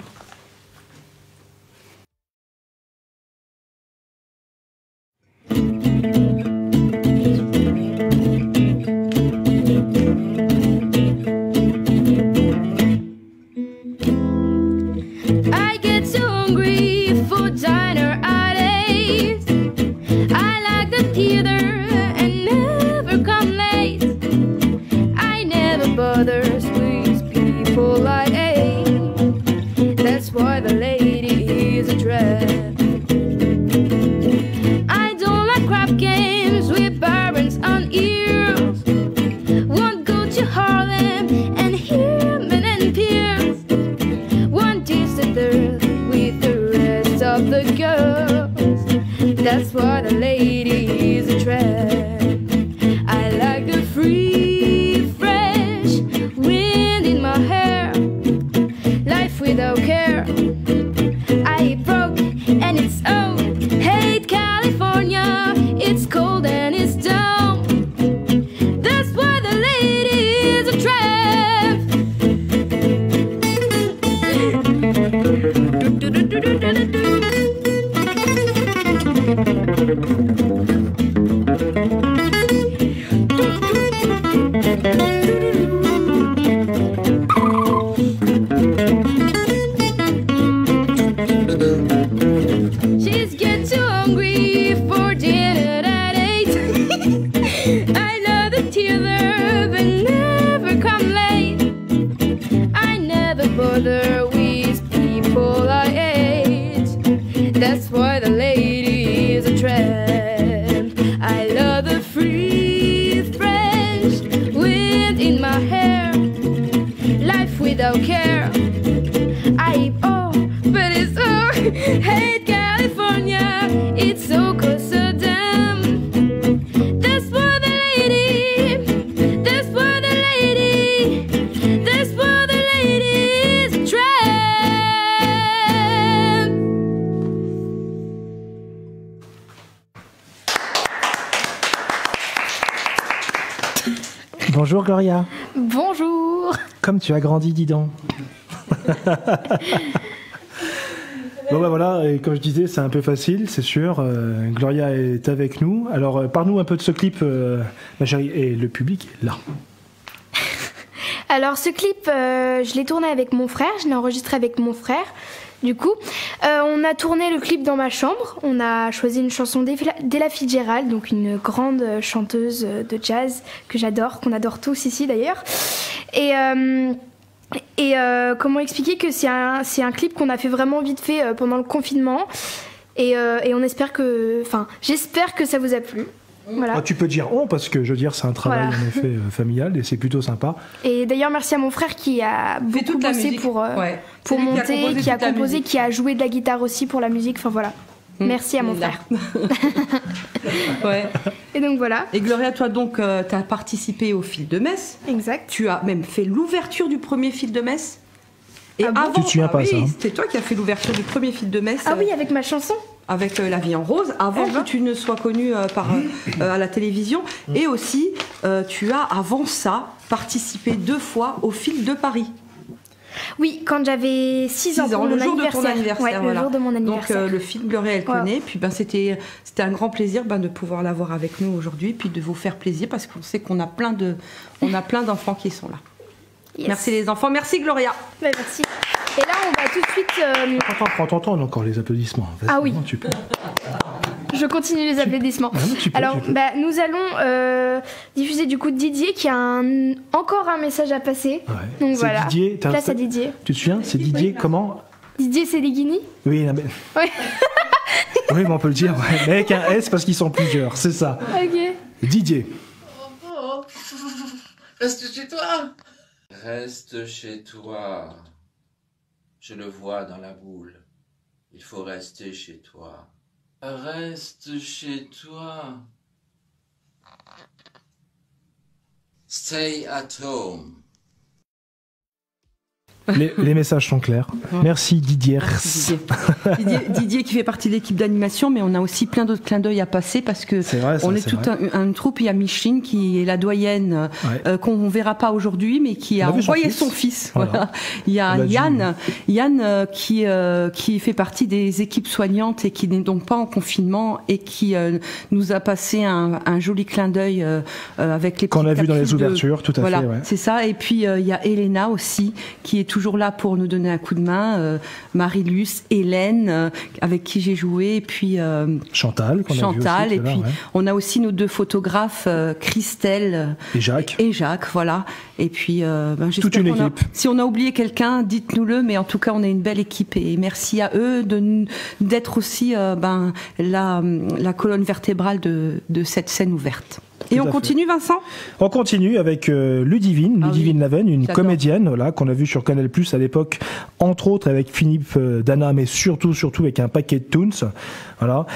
I get so hungry for diner at 8. I like the theater and never come late. I never bother with people like 8. That's why the lady is a trap. I don't like crap games with barons on ears. Won't go to Harlem and hear men and peers. Won't taste the dirt with the rest of the girls. That's why the lady is a trap. I like the free, fresh wind in my hair. Life without care. I broke and it's old. Hate California. It's cold and it's dumb. That's why the lady is a trap. She's get too hungry for dinner at 8. I love the theater but never come late. I never bother with people I hate. That's why the lady is a tramp. I love the free French wind in my hair. Life without care. I but it's so hate California. It's so cold, so damn. That's why the lady. That's why the lady. That's why the lady is a tramp. Bonjour Gloria. Bonjour. Comme tu as grandi, dis donc. Bon bah voilà, et comme je disais, c'est un peu facile, c'est sûr. Gloria est avec nous. Alors parle-nous un peu de ce clip, ma chérie, et le public est là. Alors ce clip, je l'ai tourné avec mon frère, je l'ai enregistré avec mon frère. Du coup, on a tourné le clip dans ma chambre. On a choisi une chanson d'Ella Fitzgerald, donc une grande chanteuse de jazz que j'adore, qu'on adore tous ici d'ailleurs. Et comment expliquer que c'est un clip qu'on a fait vraiment vite fait pendant le confinement. Et on espère que, j'espère que ça vous a plu. Voilà. Ah, tu peux dire on parce que je veux dire c'est un travail Voilà. en effet familial et c'est plutôt sympa. Et d'ailleurs merci à mon frère qui a beaucoup toute la bossé musique. pour Ouais. C'est lui monter, qui a toute la composé, musique. qui a joué de la guitare aussi pour la musique. Enfin voilà. Merci à mon frère. Ouais. Et donc voilà. Et Gloria, toi donc, tu as participé au fil de Metz. Exact. Tu as même fait l'ouverture du premier fil de Metz. Et Ah bon avant, Tu te souviens pas, oui, ça, hein. c'était toi qui as fait l'ouverture du premier fil de Metz. Ah oui, avec ma chanson. Avec La vie en rose, avant que tu ne sois connue à la télévision. Et aussi, tu as, avant ça, participé 2 fois au fil de Paris. Oui, quand j'avais 6 ans, pour le mon jour de ton anniversaire. anniversaire. Ouais, voilà. le jour de mon Donc anniversaire. le film Gloria, elle connaît. Puis c'était un grand plaisir de pouvoir l'avoir avec nous aujourd'hui, puis de vous faire plaisir parce qu'on sait qu'on a plein d'enfants qui sont là. Yes. Merci les enfants, merci Gloria. Ouais, merci. Et là, on va tout de suite. Prends ton temps, on a encore les applaudissements. Vas-y, Ah oui. non, tu peux. Je continue les applaudissements. Ah non, tu peux, Alors, tu peux. nous allons diffuser du coup Didier qui a encore un message à passer. Ouais. Donc C'est voilà. Didier, Place à Didier. Tu te souviens, c'est Didier comment Didier Séléguini. Oui, non, mais... Ouais. oui, mais on peut le dire, ouais. Mais avec un S parce qu'ils sont plusieurs, c'est ça. Ok. Didier. Oh, reste chez toi. Reste chez toi. Je le vois dans la boule. Il faut rester chez toi. Reste chez toi. Stay at home. Les messages sont clairs. Merci Didier. Didier qui fait partie de l'équipe d'animation, mais on a aussi plein d'autres clins d'œil à passer parce que on est toute une troupe. Il y a Micheline qui est la doyenne qu'on ne verra pas aujourd'hui, mais qui a envoyé son fils. Voilà. Il y a Yann qui fait partie des équipes soignantes et qui n'est donc pas en confinement et qui nous a passé un joli clin d'œil avec les. Qu'on a vu dans les ouvertures, tout à fait. Ouais. C'est ça. Et puis il y a Elena aussi qui est toujours là pour nous donner un coup de main. Marie-Luce, Hélène avec qui j'ai joué, et puis Chantal, qu'on a vu aussi, et puis on a aussi nos 2 photographes, Christelle et Jacques, voilà. Et puis toute une équipe. Si on a oublié quelqu'un, dites-nous-le, mais en tout cas on est une belle équipe et merci à eux d'être aussi la colonne vertébrale de cette scène ouverte. Et on continue, Vincent ? On continue avec Ludivine Laven, une comédienne qu'on a vue sur Canal+ à l'époque, entre autres avec Philippe Dana, mais surtout avec un paquet de toons. Voilà.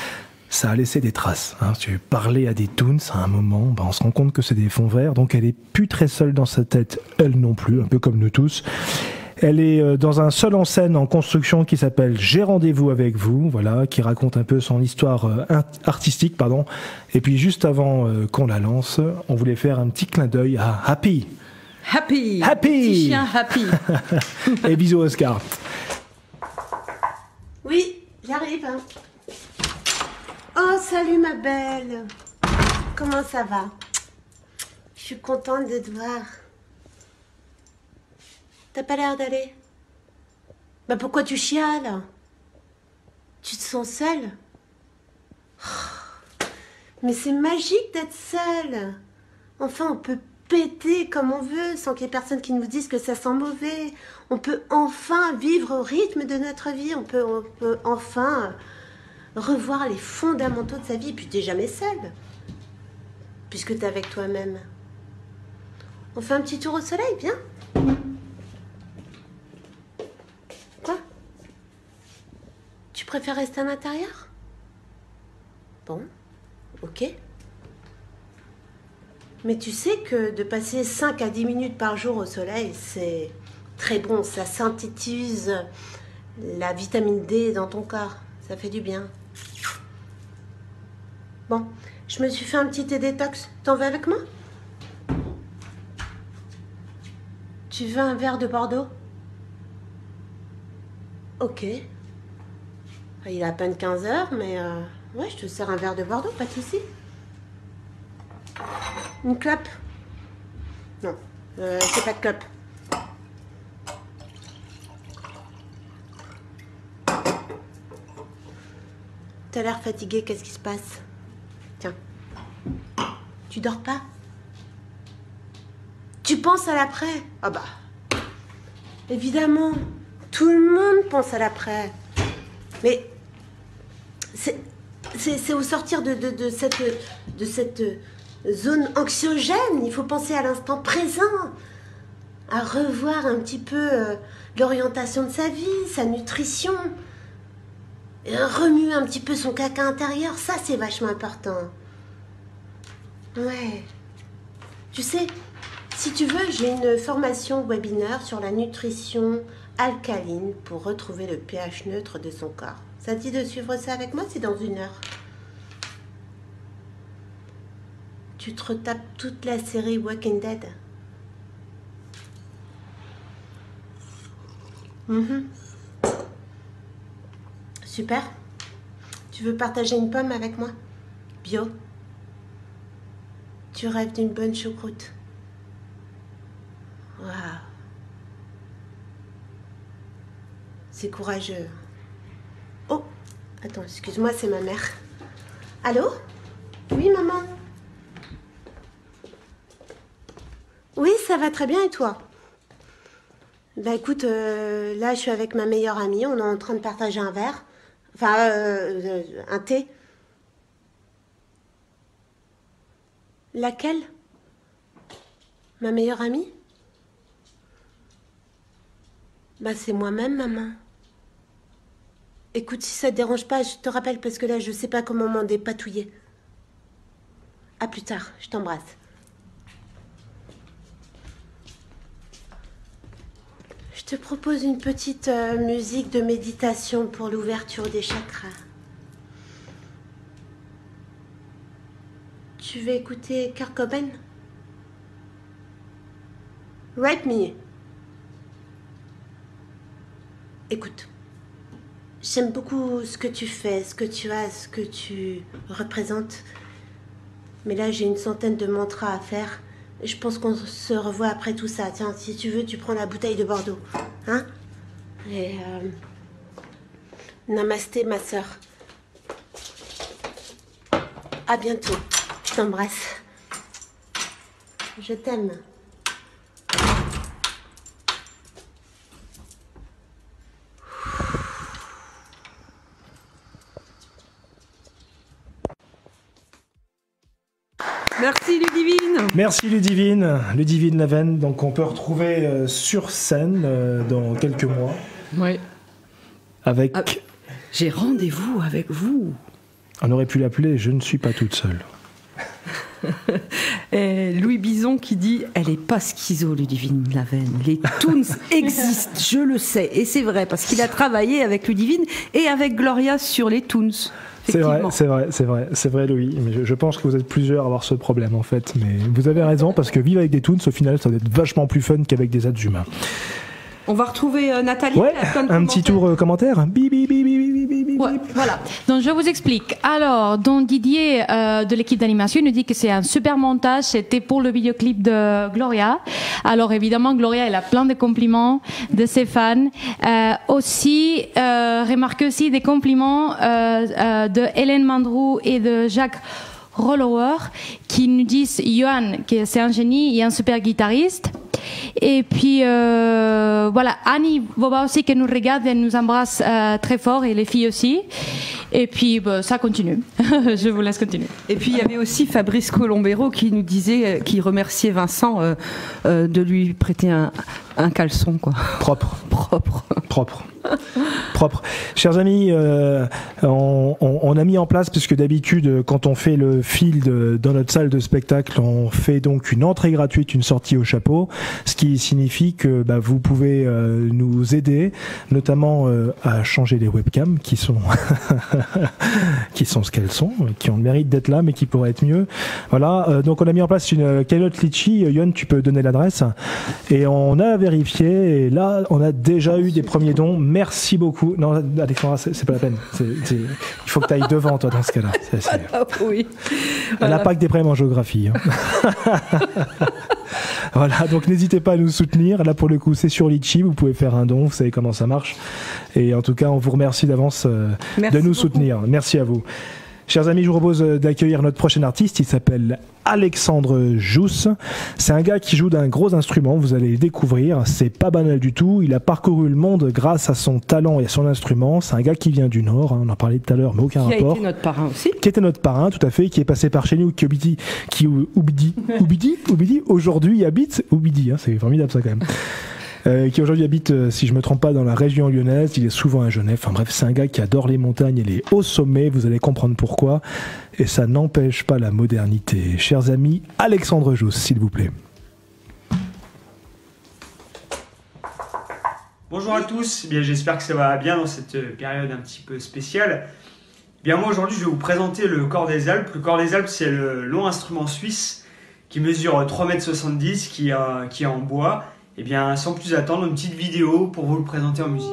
Ça a laissé des traces. Tu parlais à des toons à un moment, on se rend compte que c'est des fonds verts, donc elle est plus très seule dans sa tête, elle non plus, un peu comme nous tous. Elle est dans un seul en scène en construction qui s'appelle J'ai rendez-vous avec vous, voilà, qui raconte un peu son histoire artistique, pardon. Et puis juste avant qu'on la lance, on voulait faire un petit clin d'œil à Happy. Petit chien Happy. Et bisous Oscar. Oui, j'arrive. Oh, salut ma belle. Comment ça va? Je suis contente de te voir. T'as pas l'air d'aller? Bah pourquoi tu chiales? Tu te sens seule? Oh, mais c'est magique d'être seule. Enfin, on peut péter comme on veut sans qu'il y ait personne qui nous dise que ça sent mauvais. On peut enfin vivre au rythme de notre vie. On peut enfin revoir les fondamentaux de sa vie. Et puis t'es jamais seule, puisque t'es avec toi-même. On fait un petit tour au soleil, viens. Quoi? Tu préfères rester à l'intérieur? Bon, ok. Mais tu sais que de passer 5 à 10 minutes par jour au soleil, c'est très bon. Ça synthétise la vitamine D dans ton corps. Ça fait du bien. Bon, je me suis fait un petit thé détox. T'en veux avec moi? Tu veux un verre de Bordeaux? Ok. Il est à peine 15 h, mais ouais, je te sers un verre de Bordeaux, pas de souci. Une clope? Non, c'est pas de clope. T'as l'air fatigué, qu'est-ce qui se passe? Tiens. Tu dors pas? Tu penses à l'après? Ah bah, évidemment, tout le monde pense à l'après. Mais c'est au sortir de cette zone anxiogène. Il faut penser à l'instant présent, à revoir un petit peu l'orientation de sa vie, sa nutrition, et remuer un petit peu son caca intérieur. Ça, c'est vachement important. Ouais. Tu sais, si tu veux, j'ai une formation webinaire sur la nutrition alcaline pour retrouver le pH neutre de son corps. Ça te dit de suivre ça avec moi? C'est dans 1 heure. Tu te retapes toute la série Walking Dead. Super. Tu veux partager une pomme avec moi? Bio. Tu rêves d'une bonne choucroute. Waouh. C'est courageux. Oh, attends, excuse-moi, c'est ma mère. Allô? Oui, maman? Oui, ça va très bien, et toi? Bah écoute, là, je suis avec ma meilleure amie, on est en train de partager un verre. Enfin, un thé. Laquelle? Ma meilleure amie? Bah c'est moi-même, maman. Écoute, si ça te dérange pas, je te rappelle parce que là, je sais pas comment m'en dépatouiller. À plus tard, je t'embrasse. Je Je te propose une petite musique de méditation pour l'ouverture des chakras. Tu veux écouter Kurt Cobain? Write Me. Écoute, j'aime beaucoup ce que tu fais, ce que tu as, ce que tu représentes. Mais là, j'ai une centaine de mantras à faire. Je pense qu'on se revoit après tout ça. Tiens, si tu veux, tu prends la bouteille de Bordeaux. Hein? Et namasté, ma sœur. À bientôt. Je t'embrasse. Je t'aime. Merci Ludivine. Merci Ludivine Lavenne. Donc on peut retrouver sur scène dans quelques mois. Oui. Avec. Ah, j'ai rendez-vous avec vous. On aurait pu l'appeler Je ne suis pas toute seule. Et Louis Bison qui dit elle est pas schizo Ludivine Lavenne. Les Toons existent, je le sais, et c'est vrai parce qu'il a travaillé avec Ludivine et avec Gloria sur les Toons. C'est vrai Louis, mais je pense que vous êtes plusieurs à avoir ce problème en fait, mais vous avez raison parce que vivre avec des Toons au final ça doit être vachement plus fun qu'avec des êtres humains. On va retrouver Nathalie. Ouais, un petit tour commentaire. Ouais, voilà. Donc je vous explique. Alors, donc Didier de l'équipe d'animation nous dit que c'est un super montage. C'était pour le vidéoclip de Gloria. Alors évidemment, Gloria, elle a plein de compliments de ses fans. Aussi, remarquez aussi des compliments de Hélène Mandrou et de Jacques Rollower qui nous disent Johan, que c'est un génie et un super guitariste. Et puis voilà, Annie Boba aussi qui nous regarde, elle nous embrasse très fort et les filles aussi. Et puis ça continue. Je vous laisse continuer. Et puis il y avait aussi Fabrice Colombero qui nous disait, qui remerciait Vincent de lui prêter un caleçon quoi. Propre. Chers amis, on a mis en place, puisque d'habitude, quand on fait le field dans notre salle de spectacle, on fait donc une entrée gratuite, une sortie au chapeau, ce qui signifie que vous pouvez nous aider, notamment à changer les webcams qui sont qui sont ce qu'elles sont, qui ont le mérite d'être là, mais qui pourraient être mieux. Voilà, donc on a mis en place une cagnotte Litchi. Yoann, tu peux donner l'adresse. Et on a vérifié, et là, on a déjà eu des premiers dons. Merci beaucoup. Non, Alexandra, c'est pas la peine. Il faut que tu ailles devant, toi, dans ce cas-là. Oui. Elle n'a pas que des problèmes en géographie. Hein. Voilà, donc n'hésitez pas à nous soutenir. Là, pour le coup, c'est sur Litchi. Vous pouvez faire un don. Vous savez comment ça marche. Et en tout cas, on vous remercie d'avance de nous soutenir. Merci à vous. Chers amis, je vous propose d'accueillir notre prochain artiste. Il s'appelle Alexandre Jousse. C'est un gars qui joue d'un gros instrument, vous allez le découvrir. C'est pas banal du tout. Il a parcouru le monde grâce à son talent et à son instrument. C'est un gars qui vient du Nord, on en parlait tout à l'heure, mais aucun rapport. Qui a été notre parrain aussi. Qui était notre parrain, tout à fait, qui est passé par chez nous, aujourd'hui habite Oubidi, hein, c'est formidable ça quand même. Qui aujourd'hui habite, si je me trompe pas, dans la région lyonnaise. Il est souvent à Genève. Enfin bref, c'est un gars qui adore les montagnes et les hauts sommets. Vous allez comprendre pourquoi. Et ça n'empêche pas la modernité. Chers amis, Alexandre Jousse, s'il vous plaît. Bonjour à tous. Bien, j'espère que ça va bien dans cette période un petit peu spéciale. Bien, moi aujourd'hui, je vais vous présenter le Cor des Alpes. Le Cor des Alpes, c'est le long instrument suisse qui mesure 3,70 m, qui est en bois. Et bien, sans plus attendre, une petite vidéo pour vous le présenter en musique.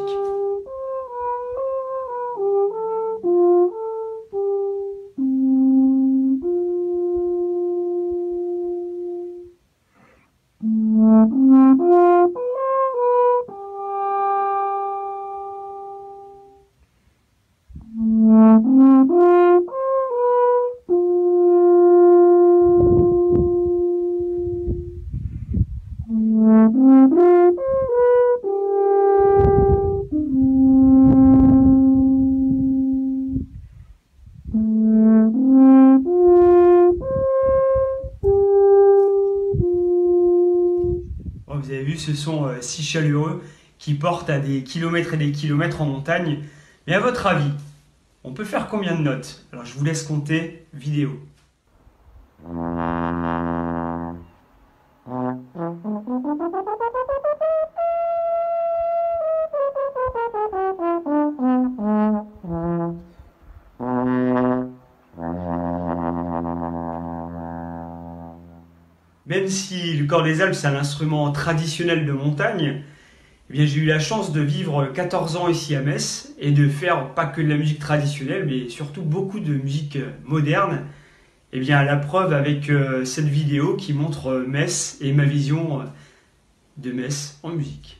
Vous avez vu ce son si chaleureux qui porte à des kilomètres et des kilomètres en montagne. Mais à votre avis, on peut faire combien de notes? Alors je vous laisse compter, vidéo. Même si le Cor des Alpes, c'est un instrument traditionnel de montagne, eh bien, j'ai eu la chance de vivre 14 ans ici à Metz et de faire pas que de la musique traditionnelle, mais surtout beaucoup de musique moderne. Eh bien, la preuve avec cette vidéo qui montre Metz et ma vision de Metz en musique.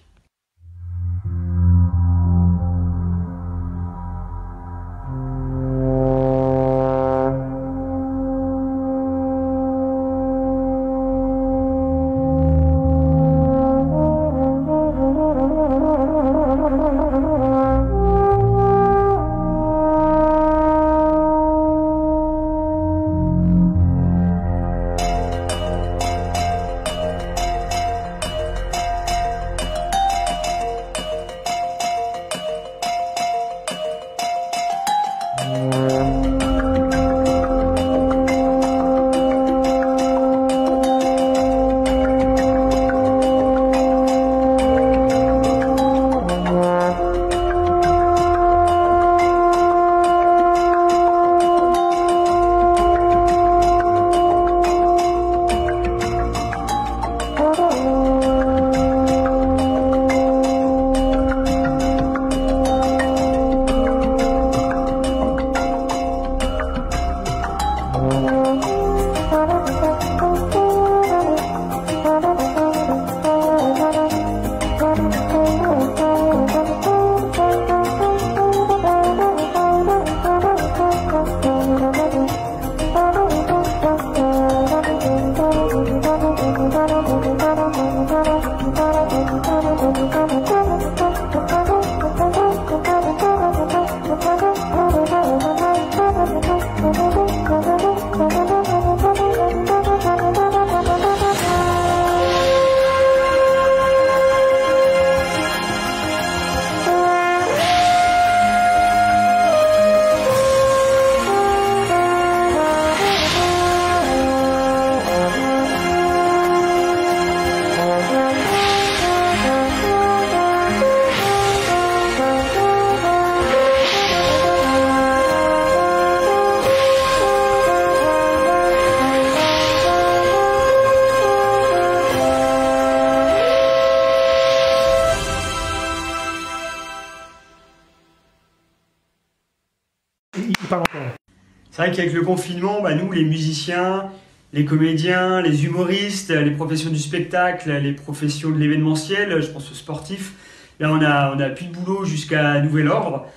C'est vrai qu'avec le confinement, nous, les musiciens, les comédiens, les humoristes, les professions du spectacle, les professions de l'événementiel, je pense aux sportifs, là on a plus de boulot jusqu'à nouvel ordre.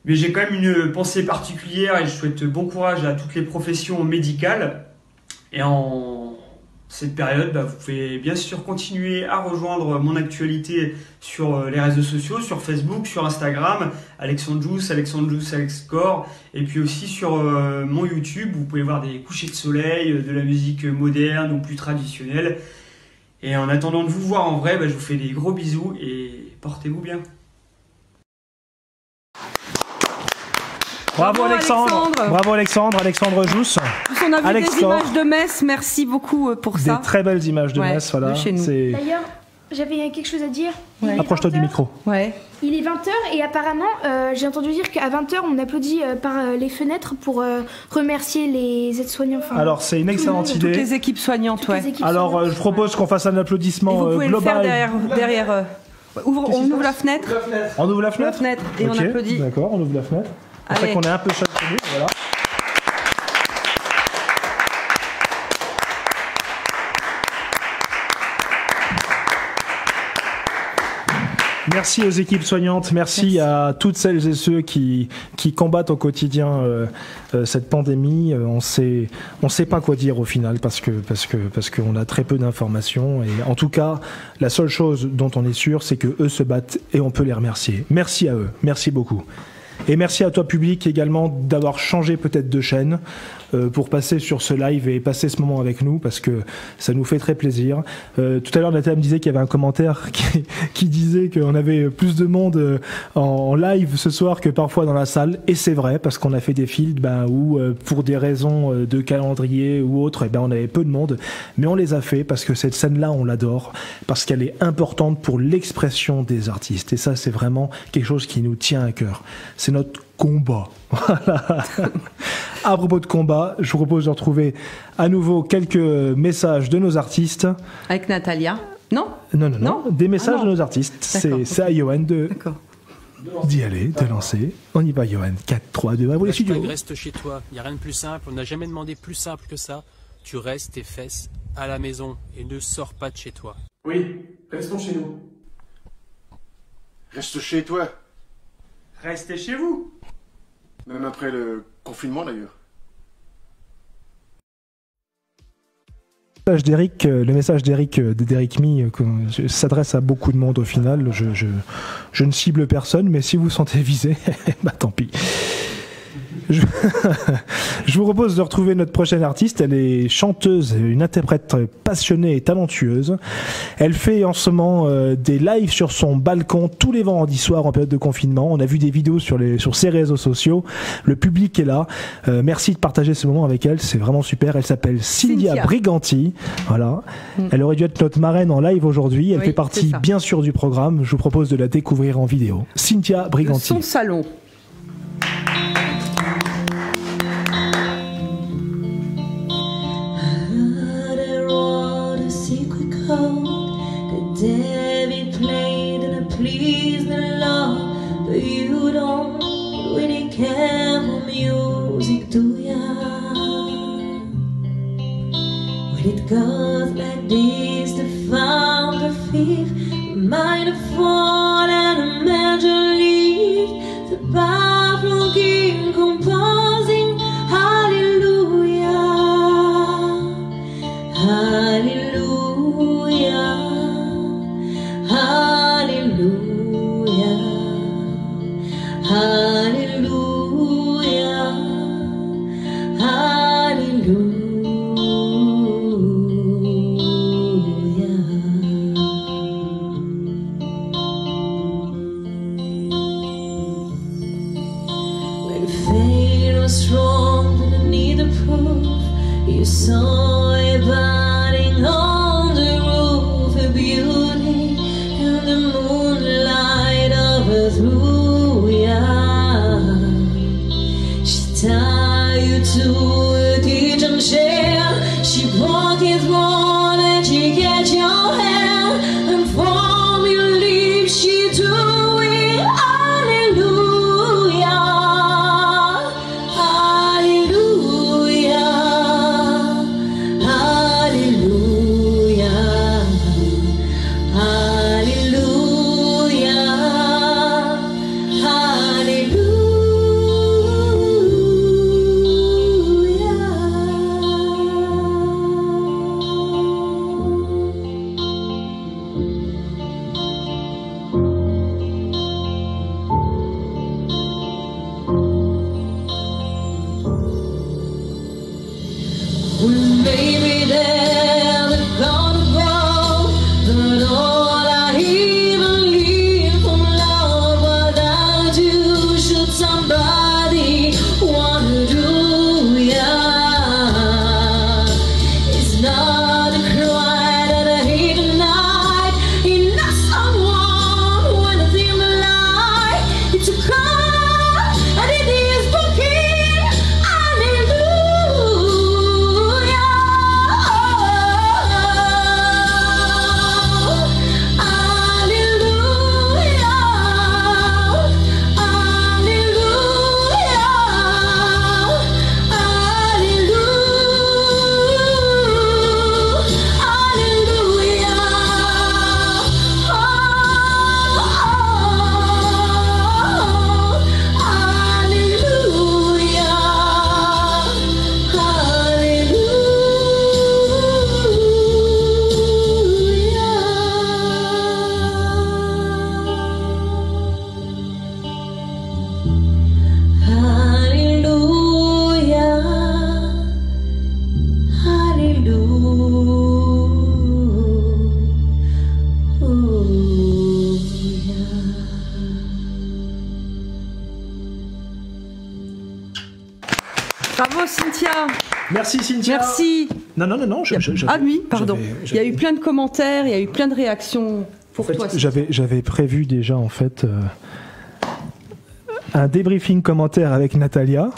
Mais j'ai quand même une pensée particulière et je souhaite bon courage à toutes les professions médicales. Et en cette période, vous pouvez bien sûr continuer à rejoindre mon actualité sur les réseaux sociaux, sur Facebook, sur Instagram, Alexandre Jousse, Alexcor, et puis aussi sur mon YouTube, vous pouvez voir des couchers de soleil, de la musique moderne ou plus traditionnelle. Et en attendant de vous voir en vrai, je vous fais des gros bisous et portez-vous bien. Bravo Alexandre. Bravo Alexandre, Alexandre Jousse. On a vu des images de Metz, merci beaucoup pour ça. Des très belles images de Metz, voilà. De chez nous. D'ailleurs, j'avais quelque chose à dire. Approche-toi du micro. Ouais. Il est 20h et apparemment, j'ai entendu dire qu'à 20h, on applaudit par les fenêtres pour remercier les aides-soignants. Alors, c'est une excellente idée. Toutes les équipes soignantes, Alors, je propose qu'on fasse un applaudissement global. Vous pouvez le faire derrière. On ouvre la fenêtre. On ouvre la fenêtre. Et on applaudit. D'accord, on ouvre la fenêtre. C'est vrai qu'on est un peu chaleureusé, voilà. Merci aux équipes soignantes, merci à toutes celles et ceux qui combattent au quotidien cette pandémie. On sait pas quoi dire au final parce qu'on a très peu d'informations. Et en tout cas, la seule chose dont on est sûr, c'est que eux se battent et on peut les remercier. Merci à eux, merci beaucoup. Et merci à toi public également d'avoir changé peut-être de chaîne pour passer sur ce live et passer ce moment avec nous parce que ça nous fait très plaisir. Tout à l'heure Nathalie me disait qu'il y avait un commentaire qui disait qu'on avait plus de monde en live ce soir que parfois dans la salle et c'est vrai parce qu'on a fait des fields où pour des raisons de calendrier ou autre on avait peu de monde mais on les a fait parce que cette scène-là on l'adore parce qu'elle est importante pour l'expression des artistes et ça c'est vraiment quelque chose qui nous tient à cœur. C'est notre combat. Voilà. À propos de combat, je vous propose de retrouver à nouveau quelques messages de nos artistes. Avec Natalia. Non, non. Des messages de nos artistes. C'est à Johan d'y aller, de lancer. On y va, Johan. 4, 3, 2, 1, vous les studios. Reste chez toi. Il n'y a rien de plus simple. On n'a jamais demandé plus simple que ça. Tu restes tes fesses à la maison et ne sors pas de chez toi. Oui, restons chez nous. Reste chez toi. Restez chez vous. Même après le confinement d'ailleurs. Le message d'Eric Me s'adresse à beaucoup de monde au final. Je ne cible personne, mais si vous sentez visé, bah tant pis. Je vous propose de retrouver notre prochaine artiste. Elle est chanteuse, une interprète passionnée et talentueuse. Elle fait en ce moment des lives sur son balcon tous les vendredis soirs en période de confinement. On a vu des vidéos sur ses réseaux sociaux. Le public est là. Merci de partager ce moment avec elle. C'est vraiment super. Elle s'appelle Cynthia Briganti. Voilà. Elle aurait dû être notre marraine en live aujourd'hui. Elle fait partie bien sûr du programme. Je vous propose de la découvrir en vidéo. Cynthia Briganti. Son salon. David played and it pleased the Lord, but you don't really care for music, do ya? When it goes like this, the found a thief, might have fallen a major leaf, the bathroom king composing hallelujah, hallelujah. Hallelujah, hallelujah, hallelujah. When faith was strong, but I need a proof. You saw it burning on the roof, a beauty. The moonlight overthrew ya. She tied you to a kitchen chair. She broke his bone and she catch your hair. And from your lips she drew it. Hallelujah, hallelujah, hallelujah. Maybe they're gonna go, but all I even live from love without you. Should somebody wanna do ya? It's not a cry that I hate tonight. It's not someone who wanna see me lie. It's a cry and it is broken. Hallelujah. Bravo Cynthia. Merci Cynthia. Merci. Non. Ah oui, pardon. Il y a eu plein de commentaires, il y a eu plein de réactions pour toi. J'avais prévu déjà en fait Un débriefing commentaire avec Natalia.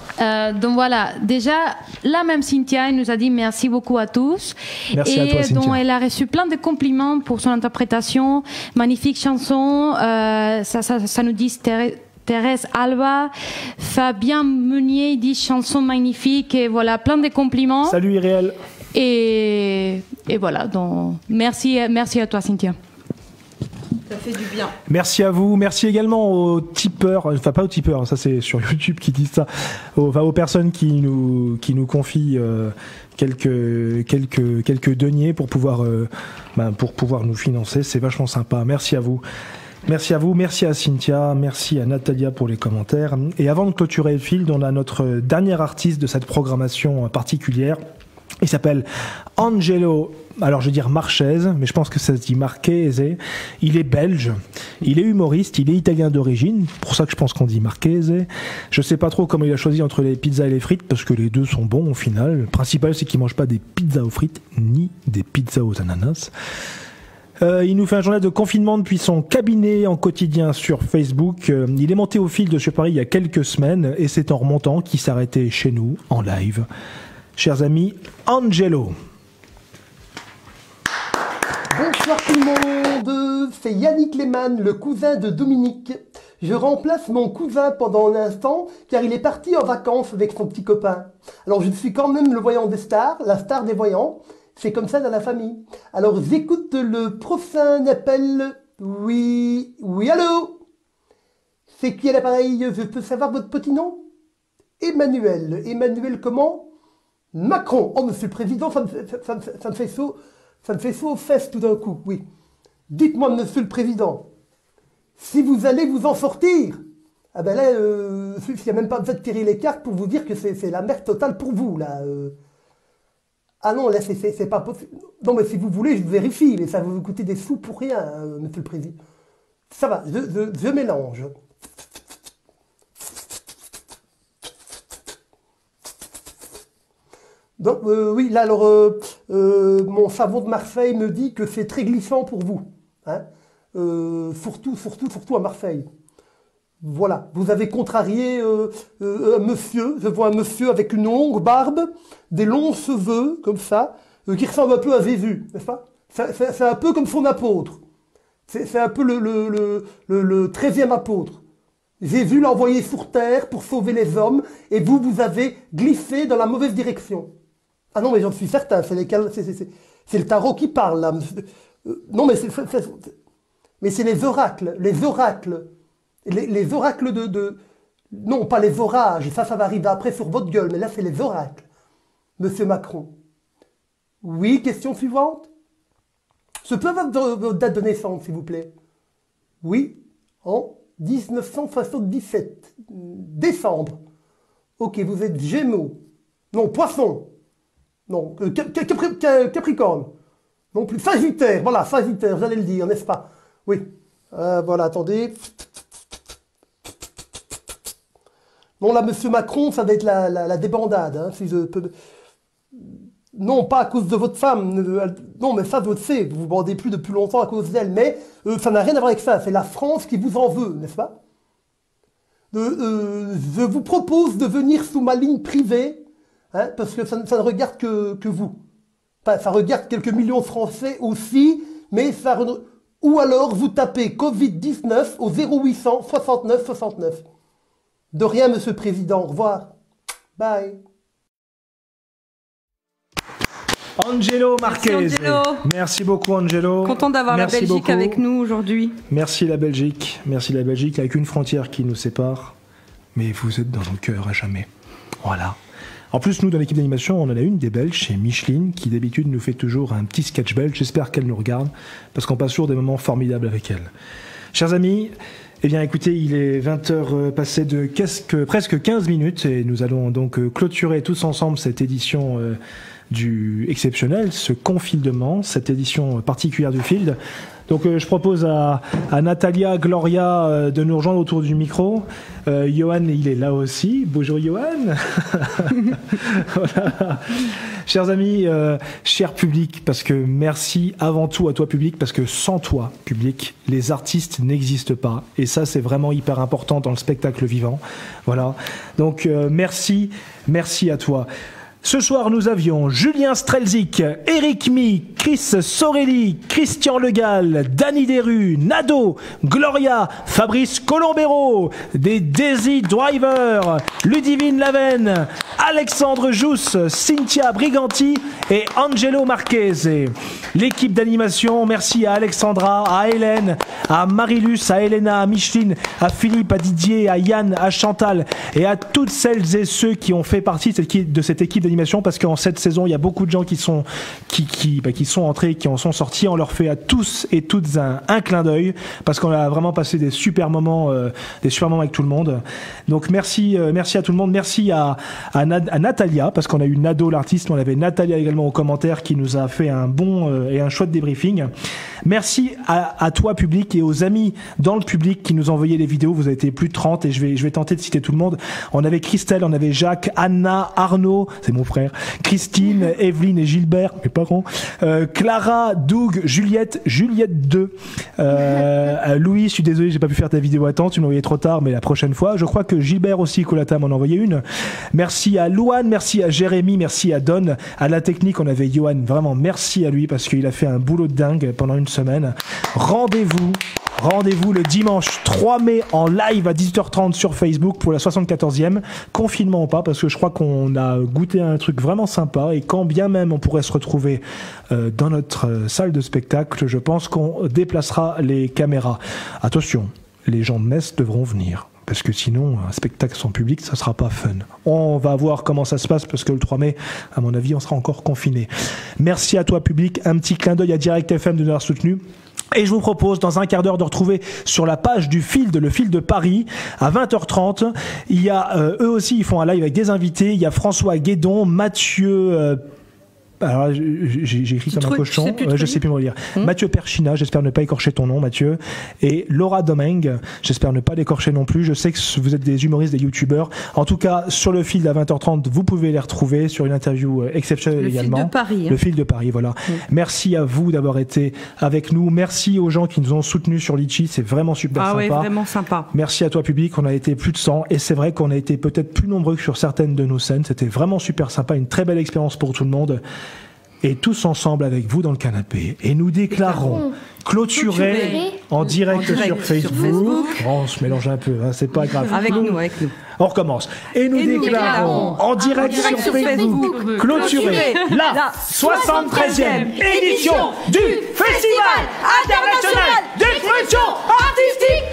Donc voilà, déjà, la même Cynthia, elle nous a dit merci beaucoup à tous. Merci à toi, Cynthia. Donc elle a reçu plein de compliments pour son interprétation. Magnifique chanson. Ça nous dit Thérèse Alba. Fabien Meunier dit chanson magnifique. Et voilà, plein de compliments. Salut Iriel. Et voilà, donc merci à toi, Cynthia. Ça fait du bien. Merci à vous. Merci également aux tipeurs, enfin pas aux tipeurs, ça c'est sur YouTube qui disent ça, aux personnes qui nous confient quelques deniers pour pouvoir nous financer. C'est vachement sympa. Merci à vous. Merci à vous, merci à Cynthia, merci à Natalia pour les commentaires. Et avant de clôturer le field, on a notre dernier artiste de cette programmation particulière. Il s'appelle Angelo, alors je vais dire Marchese, mais je pense que ça se dit Marchese. Il est belge, il est humoriste, il est italien d'origine, pour ça que je pense qu'on dit Marchese. Je sais pas trop comment il a choisi entre les pizzas et les frites, parce que les deux sont bons au final. Le principal, c'est qu'il mange pas des pizzas aux frites, ni des pizzas aux ananas. Il nous fait un journal de confinement depuis son cabinet en quotidien sur Facebook. Il est monté au fil sur Paris il y a quelques semaines, et c'est en remontant qu'il s'arrêtait chez nous, en live. Chers amis, Angelo. Bonsoir tout le monde, c'est Yannick Lehmann, le cousin de Dominique. Je remplace mon cousin pendant un instant, car il est parti en vacances avec son petit copain. Alors je suis quand même le voyant des stars, la star des voyants. C'est comme ça dans la famille. Alors j'écoute le prochain appel. Oui, allô? C'est qui à l'appareil? Je peux savoir votre petit nom? Emmanuel. Emmanuel comment? Macron. Oh, monsieur le président, ça me fait chaud aux fesses tout d'un coup, oui. Dites-moi, monsieur le président, si vous allez vous en sortir, ah ben là, il n'y a même pas besoin de tirer les cartes pour vous dire que c'est la merde totale pour vous, là. Ah non, là, c'est pas possible. Non, mais si vous voulez, je vérifie, mais ça va vous coûter des sous pour rien, monsieur le président. Ça va, je mélange. Donc, oui, là, alors, mon savon de Marseille me dit que c'est très glissant pour vous. Hein, surtout à Marseille. Voilà, vous avez contrarié un monsieur, je vois un monsieur avec une longue barbe, des longs cheveux, comme ça, qui ressemble un peu à Jésus, n'est-ce pas? C'est un peu comme son apôtre. C'est un peu le 13e apôtre. Jésus l'a envoyé sur terre pour sauver les hommes, et vous avez glissé dans la mauvaise direction. Ah non, mais j'en suis certain, c'est le tarot qui parle, là. Non, mais c'est les oracles. Les oracles non, pas les orages, ça va arriver après sur votre gueule, mais là, c'est les oracles. Monsieur Macron. Oui, question suivante. Je peux avoir votre date de naissance, s'il vous plaît? Oui, en 1977. Décembre. Ok, vous êtes Gémeaux. Non, Poisson. Non, Capricorne. Non plus, Sagittaire, voilà, Sagittaire, j'allais le dire, n'est-ce pas? Oui. Voilà, attendez. Non, là, monsieur Macron, ça va être la débandade, hein, si je peux... Non, pas à cause de votre femme. Non, mais ça, je le sais, vous vous bandez plus depuis longtemps à cause d'elle, mais ça n'a rien à voir avec ça. C'est la France qui vous en veut, n'est-ce pas? Je vous propose de venir sous ma ligne privée, hein, parce que ça ne regarde que vous. Enfin, ça regarde quelques millions de Français aussi, mais ça... Ou alors, vous tapez Covid-19 au 0800 69 69. De rien, monsieur le président. Au revoir. Bye. Angelo Marchese. Merci beaucoup, Angelo. Content d'avoir la Belgique avec nous aujourd'hui. Merci la Belgique. Merci la Belgique, avec une frontière qui nous sépare. Mais vous êtes dans nos cœurs à jamais. Voilà. En plus, nous, dans l'équipe d'animation, on en a une des Belges, c'est Micheline, qui d'habitude nous fait toujours un petit sketch belge. J'espère qu'elle nous regarde, parce qu'on passe toujours des moments formidables avec elle. Chers amis, eh bien écoutez, il est 20h passé de presque 15 minutes, et nous allons donc clôturer tous ensemble cette édition du exceptionnel, ce confinement, cette édition particulière du Field. Donc je propose à Natalia, Gloria de nous rejoindre autour du micro. Johan, il est là aussi. Bonjour Johan. Voilà. Chers amis, cher public, parce que merci avant tout à toi public, parce que sans toi public, les artistes n'existent pas. Et ça, c'est vraiment hyper important dans le spectacle vivant. Voilà. Donc merci à toi. Ce soir, nous avions Julien Strelzik, Eric Mi, Chris Sorelli, Christian Legal, Danny Desrues, Nado, Gloria, Fabrice Colombero, des Daisy Driver, Ludivine Lavenne, Alexandre Jousse, Cynthia Briganti et Angelo Marquez. L'équipe d'animation, merci à Alexandra, à Hélène, à Marilus, à Elena, à Micheline, à Philippe, à Didier, à Yann, à Chantal et à toutes celles et ceux qui ont fait partie de cette équipe d'animation, parce qu'en cette saison, il y a beaucoup de gens qui sont entrés, qui en sont sortis. On leur fait à tous et toutes un clin d'œil, parce qu'on a vraiment passé des super moments avec tout le monde. Donc merci à tout le monde. Merci à Natalia, parce qu'on a eu Nado l'artiste, on avait Natalia également aux commentaires qui nous a fait un bon et un chouette débriefing. Merci à toi public et aux amis dans le public qui nous envoyaient les vidéos. Vous avez été plus de 30 et je vais tenter de citer tout le monde. On avait Christelle, on avait Jacques, Anna, Arnaud, c'est mon frère, Christine, Evelyne et Gilbert, mes parents, Clara, Doug, Juliette 2, Louis, je suis désolé, j'ai pas pu faire ta vidéo à temps, tu m'as envoyé trop tard, mais la prochaine fois. Je crois que Gilbert aussi, Colata, m'en a envoyé une. Merci à Louane, merci à Jérémy, merci à Don, à la technique, on avait Johan, vraiment merci à lui parce qu'il a fait un boulot de dingue pendant une semaine. Rendez-vous le dimanche 3 mai en live à 18h30 sur Facebook pour la 74e. Confinement ou pas, parce que je crois qu'on a goûté un truc vraiment sympa et quand bien même on pourrait se retrouver dans notre salle de spectacle, je pense qu'on déplacera les caméras. Attention, les gens de Metz devront venir. Parce que sinon, un spectacle sans public, ça sera pas fun. On va voir comment ça se passe, parce que le 3 mai, à mon avis, on sera encore confiné. Merci à toi, public. Un petit clin d'œil à Direct FM de nous avoir soutenus. Et je vous propose, dans un quart d'heure, de retrouver sur la page du Field, le Field de Paris, à 20h30. Il y a, eux aussi, ils font un live avec des invités. Il y a François Guédon, Mathieu... Alors j'ai écrit comme un cochon, je sais plus me relire. Mathieu Perchina, j'espère ne pas écorcher ton nom Mathieu, et Laura Domingue, j'espère ne pas l'écorcher non plus. Je sais que vous êtes des humoristes, des youtubeurs. En tout cas, sur le Field à 20h30, vous pouvez les retrouver sur une interview exceptionnelle également. Le Field de Paris. Le Field de Paris, voilà. Merci à vous d'avoir été avec nous. Merci aux gens qui nous ont soutenus sur Litchi, c'est vraiment super sympa. Ah ouais, vraiment sympa. Merci à toi public, on a été plus de 100 et c'est vrai qu'on a été peut-être plus nombreux que sur certaines de nos scènes. C'était vraiment super sympa, une très belle expérience pour tout le monde. Et tous ensemble avec vous dans le canapé. Et nous déclarons clôturé en direct sur Facebook. On se mélange un peu, hein, c'est pas grave. Avec nous. On recommence. Et nous déclarons en direct sur Facebook clôturé la 73e édition du Festival international d'expression artistique